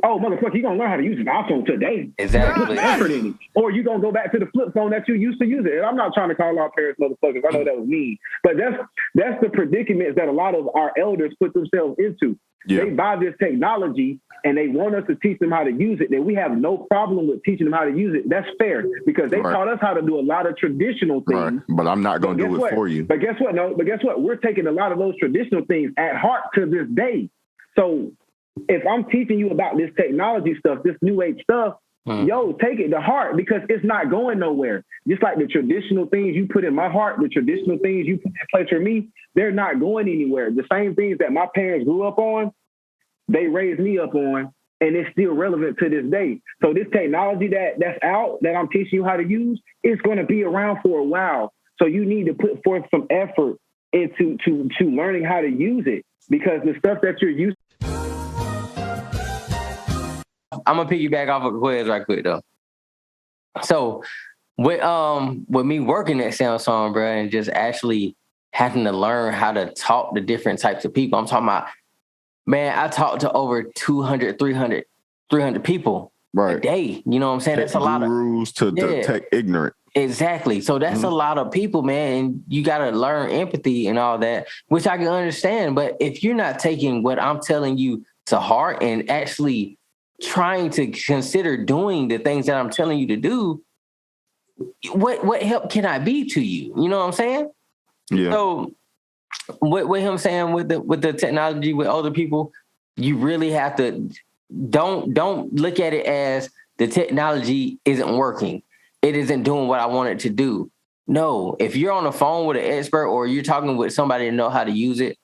Oh, motherfucker, you're going to learn how to use an iPhone today. Exactly. Put effort in it. Or you're going to go back to the flip phone that you used to use it. And I'm not trying to call our parents motherfuckers. I know that was mean. But that's the predicaments that a lot of our elders put themselves into. Yeah. They buy this technology and they want us to teach them how to use it. And we have no problem with teaching them how to use it. That's fair because they taught us how to do a lot of traditional things. Right. But I'm not going to do it for you. But guess what? No, but guess what? We're taking a lot of those traditional things at heart to this day. So if I'm teaching you about this technology stuff, this new age stuff, yo, take it to heart because it's not going nowhere. Just like the traditional things you put in my heart, the traditional things you put in place for me, they're not going anywhere. The same things that my parents grew up on, they raised me up on, and it's still relevant to this day. So this technology that's out, that I'm teaching you how to use, it's going to be around for a while. So you need to put forth some effort into to learning how to use it because the stuff that you're used to. I'm gonna piggyback off of quiz right quick though. So with me working at Samsung, bro, and just actually having to learn how to talk to different types of people. I'm talking about, man, I talk to over 200, 300 people a day. You know what I'm saying? That's a lot of rules to tech ignorant. Exactly. So that's a lot of people, man. And you got to learn empathy and all that, which I can understand. But if you're not taking what I'm telling you to heart and actually trying to consider doing the things that I'm telling you to do, what help can I be to you? You know what I'm saying? Yeah. So what him saying with the technology with older people, you really have to don't look at it as the technology isn't working. It isn't doing what I want it to do. No, if you're on the phone with an expert or you're talking with somebody that know how to use it,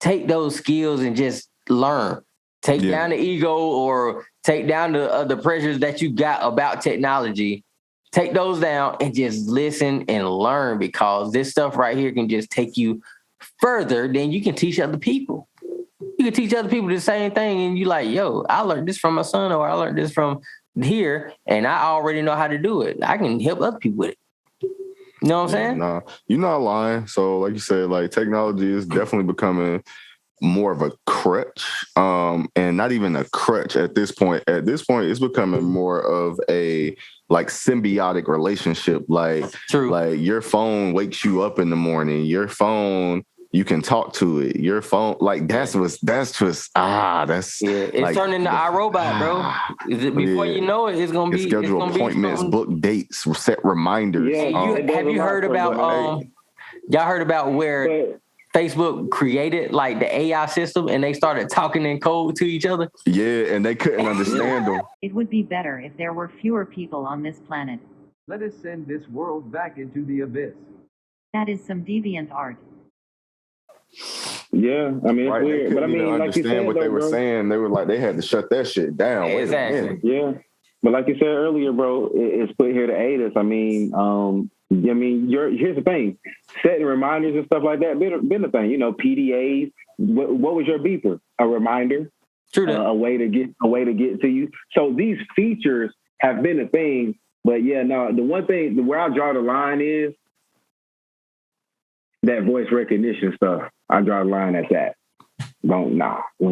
take those skills and just learn. Take down the ego or take down the pressures that you got about technology. Take those down and just listen and learn, because this stuff right here can just take you further than you can teach other people. You can teach other people the same thing and you like, yo, I learned this from my son, or I learned this from here and I already know how to do it. I can help other people with it. You know what I'm saying? Nah, you're not lying. So like you said, like technology is definitely becoming more of a crutch, and not even a crutch at this point. At this point, it's becoming more of a like symbiotic relationship. Like, like your phone wakes you up in the morning. Your phone, you can talk to it. Your phone, like that's it's like, turning into iRobot, bro. Before you know it, it's gonna be schedule appointments, book dates, set reminders. Have you heard about y'all heard about where Facebook created like the AI system and they started talking in code to each other? Yeah, and they couldn't understand them. It would be better if there were fewer people on this planet. Let us send this world back into the abyss. That is some deviant art. Yeah, I mean, it's weird. But I mean, understand like you said, what they were saying. They were like, they had to shut that shit down. Exactly. Yeah. But like you said earlier, bro, it's put here to aid us. I mean, here's the thing: setting reminders and stuff like that been a thing. You know, PDAs. What was your beeper? A reminder. True. A way to get to you. So these features have been a thing. But yeah, no. The one thing where I draw the line is that voice recognition stuff. I draw the line at that. Won't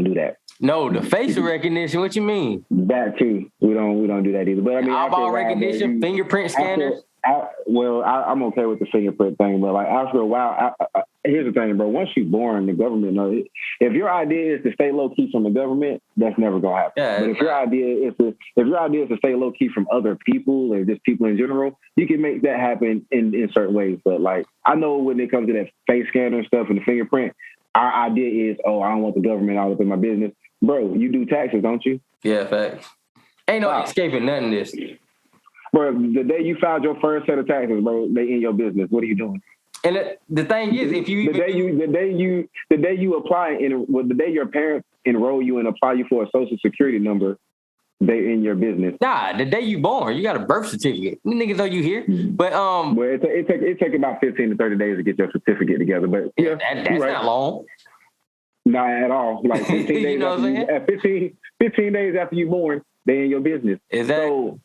do that. No, the facial recognition. What you mean? That too. We don't do that either. But I mean, eyeball recognition, fingerprint scanners. I'm okay with the fingerprint thing, but like after a while, here's the thing, bro. Once you're born, the government knows. If your idea is to stay low key from the government, that's never gonna happen. Yeah, but if your idea is to stay low key from other people or just people in general, you can make that happen in certain ways. But like I know when it comes to that face scanner and stuff and the fingerprint, our idea is, I don't want the government all up in my business. Bro, you do taxes, don't you? Yeah, facts. Ain't no escaping nothing this. Bro, the day you filed your first set of taxes, bro, they in your business. What are you doing? And the thing is, if you the day you apply the day your parents enroll you and apply you for a social security number, they in your business. Nah, the day you born, you got a birth certificate. You niggas know you here, but well, it take about 15 to 30 days to get your certificate together. But yeah, that's right. Not long. Not at all. Like 15 days. You know what I'm saying? 15 days after you born, they in your business. Exactly. So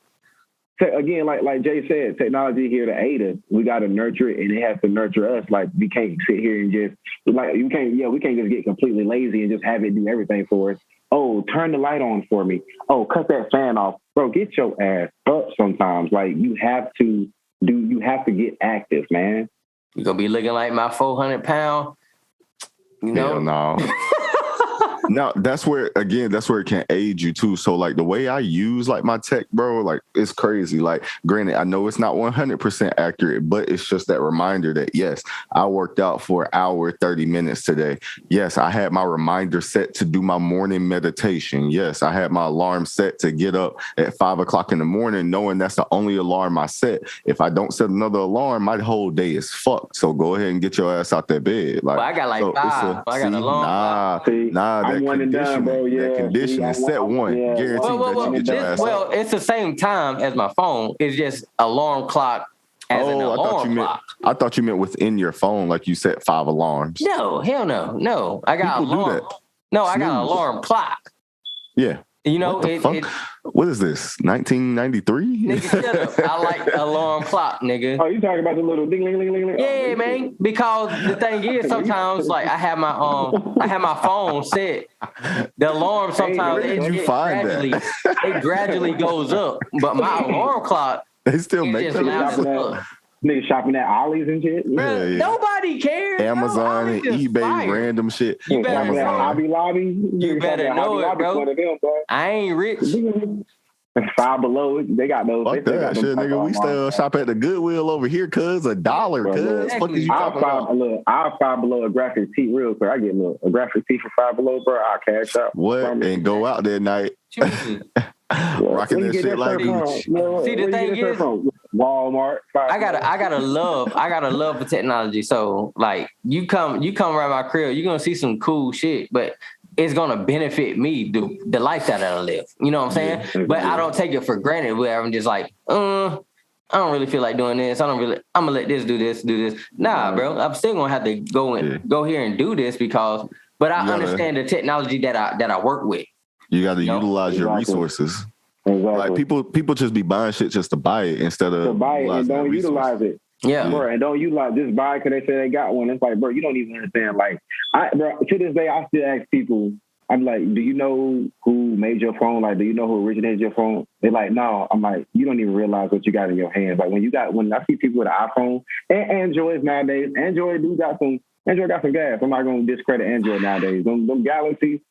again, like Jay said, technology here to aid us. We got to nurture it, and it has to nurture us. Like we can't sit here and just we can't just get completely lazy and just have it do everything for us. Oh, turn the light on for me. Oh, cut that fan off, bro. Get your ass up sometimes. Like you have to get active, man. You gonna be looking like my 400-pound. You know? Hell no. No, that's where it can aid you too. So like the way I use like my tech, bro, like it's crazy. Like granted, I know it's not 100% accurate, but it's just that reminder that yes, I worked out for an hour, 30 minutes today. Yes, I had my reminder set to do my morning meditation. Yes, I had my alarm set to get up at 5 o'clock in the morning, knowing that's the only alarm I set. If I don't set another alarm, my whole day is fucked. So go ahead and get your ass out that bed. Like, well, I got like so 5. I got an alarm. That one and done, bro. Yeah, that conditioning set one. Yeah. Guaranteed that you get your ass out. It's the same time as my phone. It's just alarm clock as an alarm clock. I thought you meant within your phone, like you set 5 alarms. No, hell no. No, I got People alarm. do that. No, I got an alarm clock. Yeah. You know, what is this? 1993? Nigga, shut up. I like alarm clock, nigga. Oh, you talking about the little ding, ding, ding, ding, ding? Yeah, man. Because the thing is, sometimes like I have my phone set. The alarm sometimes it gradually goes up, but my alarm clock. They still make that. Niggas shopping at Ollie's and shit. Yeah. Nobody cares. Amazon and eBay, random shit. You better Hobby Lobby. You better know it, bro. I ain't rich. Five Below, they got those. Fuck that shit, nigga. We still shop at the Goodwill over here, cuz $1, cuz. Fuck is you talking about? I'll Five Below a graphic tee real quick. I get a graphic tee for Five Below, bro. I'll cash out. What? And go out that night. Rocking that shit like Gucci. See, the thing is, Walmart. I gotta love for technology. So like, you come around my crib, you're gonna see some cool shit, but it's gonna benefit me, the lifestyle that I live. You know what I'm saying? Yeah. But I don't take it for granted where I'm just like, I don't really feel like doing this. I'm gonna let this do this. Nah, bro. I'm still gonna have to go here and do this but I understand the technology that I work with. You got to utilize your resources. Exactly. Like people just be buying shit just to buy it instead of to buy it and don't utilize it. Yeah, bro, and don't utilize just buy it because they say they got one. It's like, bro, you don't even understand. Like, bro, to this day, I still ask people. I'm like, do you know who made your phone? Like, do you know who originated your phone? They're like, no. I'm like, you don't even realize what you got in your hands. Like when I see people with an iPhone and Androids nowadays, Android got some gas. I'm not gonna discredit Android nowadays. Them Galaxies.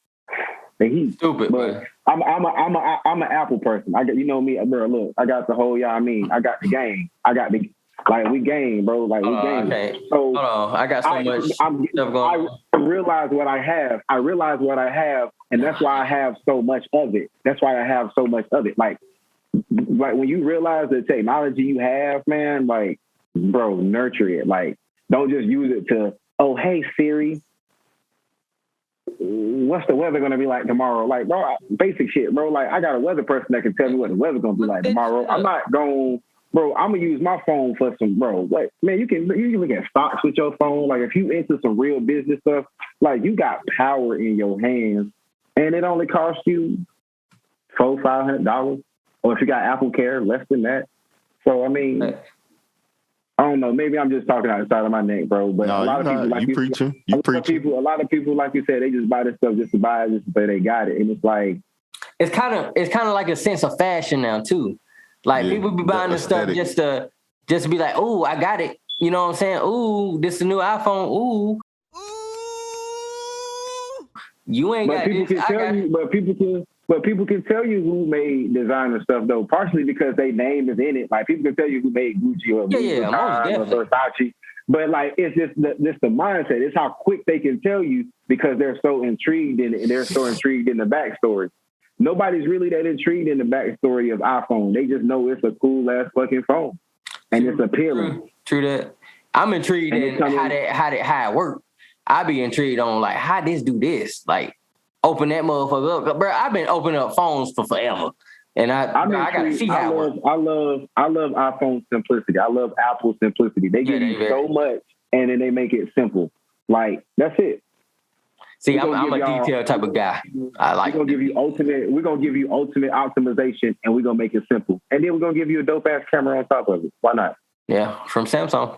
He's stupid, but I'm an Apple person. I got, you know me, bro. Look, I got the whole. I got the game. We game, bro. Like we game. Okay. So hold on, I got so much stuff going on. I realize what I have, and that's why I have so much of it. Like when you realize the technology you have, man, like, bro, nurture it. Like, don't just use it to, oh, hey Siri, what's the weather going to be like tomorrow? Like, bro, basic shit, bro. Like, I got a weather person that can tell me what the weather's going to be like tomorrow. I'm not going, bro, I'm going to use my phone for some, bro. Like, man, you can look at stocks with your phone. Like, if you into some real business stuff, like, you got power in your hands, and it only costs you $400-$500. Or if you got Apple Care, less than that. So, I mean, I don't know. Maybe I'm just talking outside of my neck, bro. But a lot of people, like a lot of people, like you said, they just buy this stuff just to buy it, just to say they got it, and it's like it's kind of like a sense of fashion now too. Like people be buying this stuff just to be like, oh, I got it. You know what I'm saying? Ooh, this is a new iPhone. Ooh, you ain't got this. But people can tell you who made designer stuff though, partially because their name is in it. Like people can tell you who made Gucci or Versace. But like it's just the mindset. It's how quick they can tell you because they're so intrigued in it, and they're so intrigued in the backstory. Nobody's really that intrigued in the backstory of iPhone. They just know it's a cool ass fucking phone, and it's appealing. True that. I'm intrigued in how it worked. I be intrigued on like how this do this like. Open that motherfucker up, bro. I've been opening up phones for forever, and I gotta see how it works. I love iPhone simplicity. I love Apple simplicity. They give you so much, and then they make it simple. Like that's it. See, I'm a detailed type of guy. I like. We're gonna give you ultimate optimization, and we're gonna make it simple, and then we're gonna give you a dope ass camera on top of it. Why not? Yeah, from Samsung.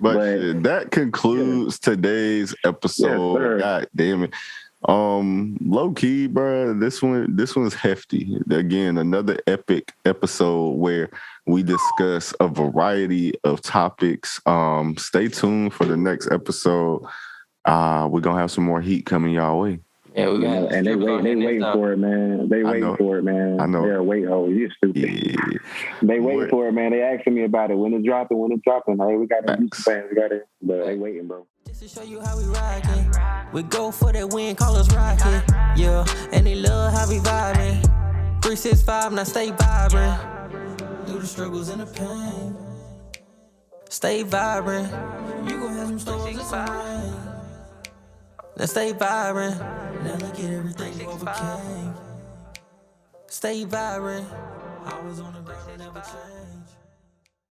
But that concludes today's episode. God damn it. Low key, bro, this one's hefty. Again, another epic episode where we discuss a variety of topics. Stay tuned for the next episode. We're gonna have some more heat coming y'all way. Yeah, and they waiting for it, man. They waiting for it, man. I know. They're waiting. Oh, you're stupid. Yeah. They waiting for it, man. They asking me about it. When it's dropping. Hey, we got the fans. We got it. But they waiting, bro. Just to show you how we rockin'. We go for that win, call us rocket. Yeah, and they love how we vibing. 365, now stay vibrant. Through the struggles and the pain. Stay vibrant. You gon' have some storms and some rain. Now stay vibrant. Now look at everything you overcame. Stay vibrant. Always on the ground and never change.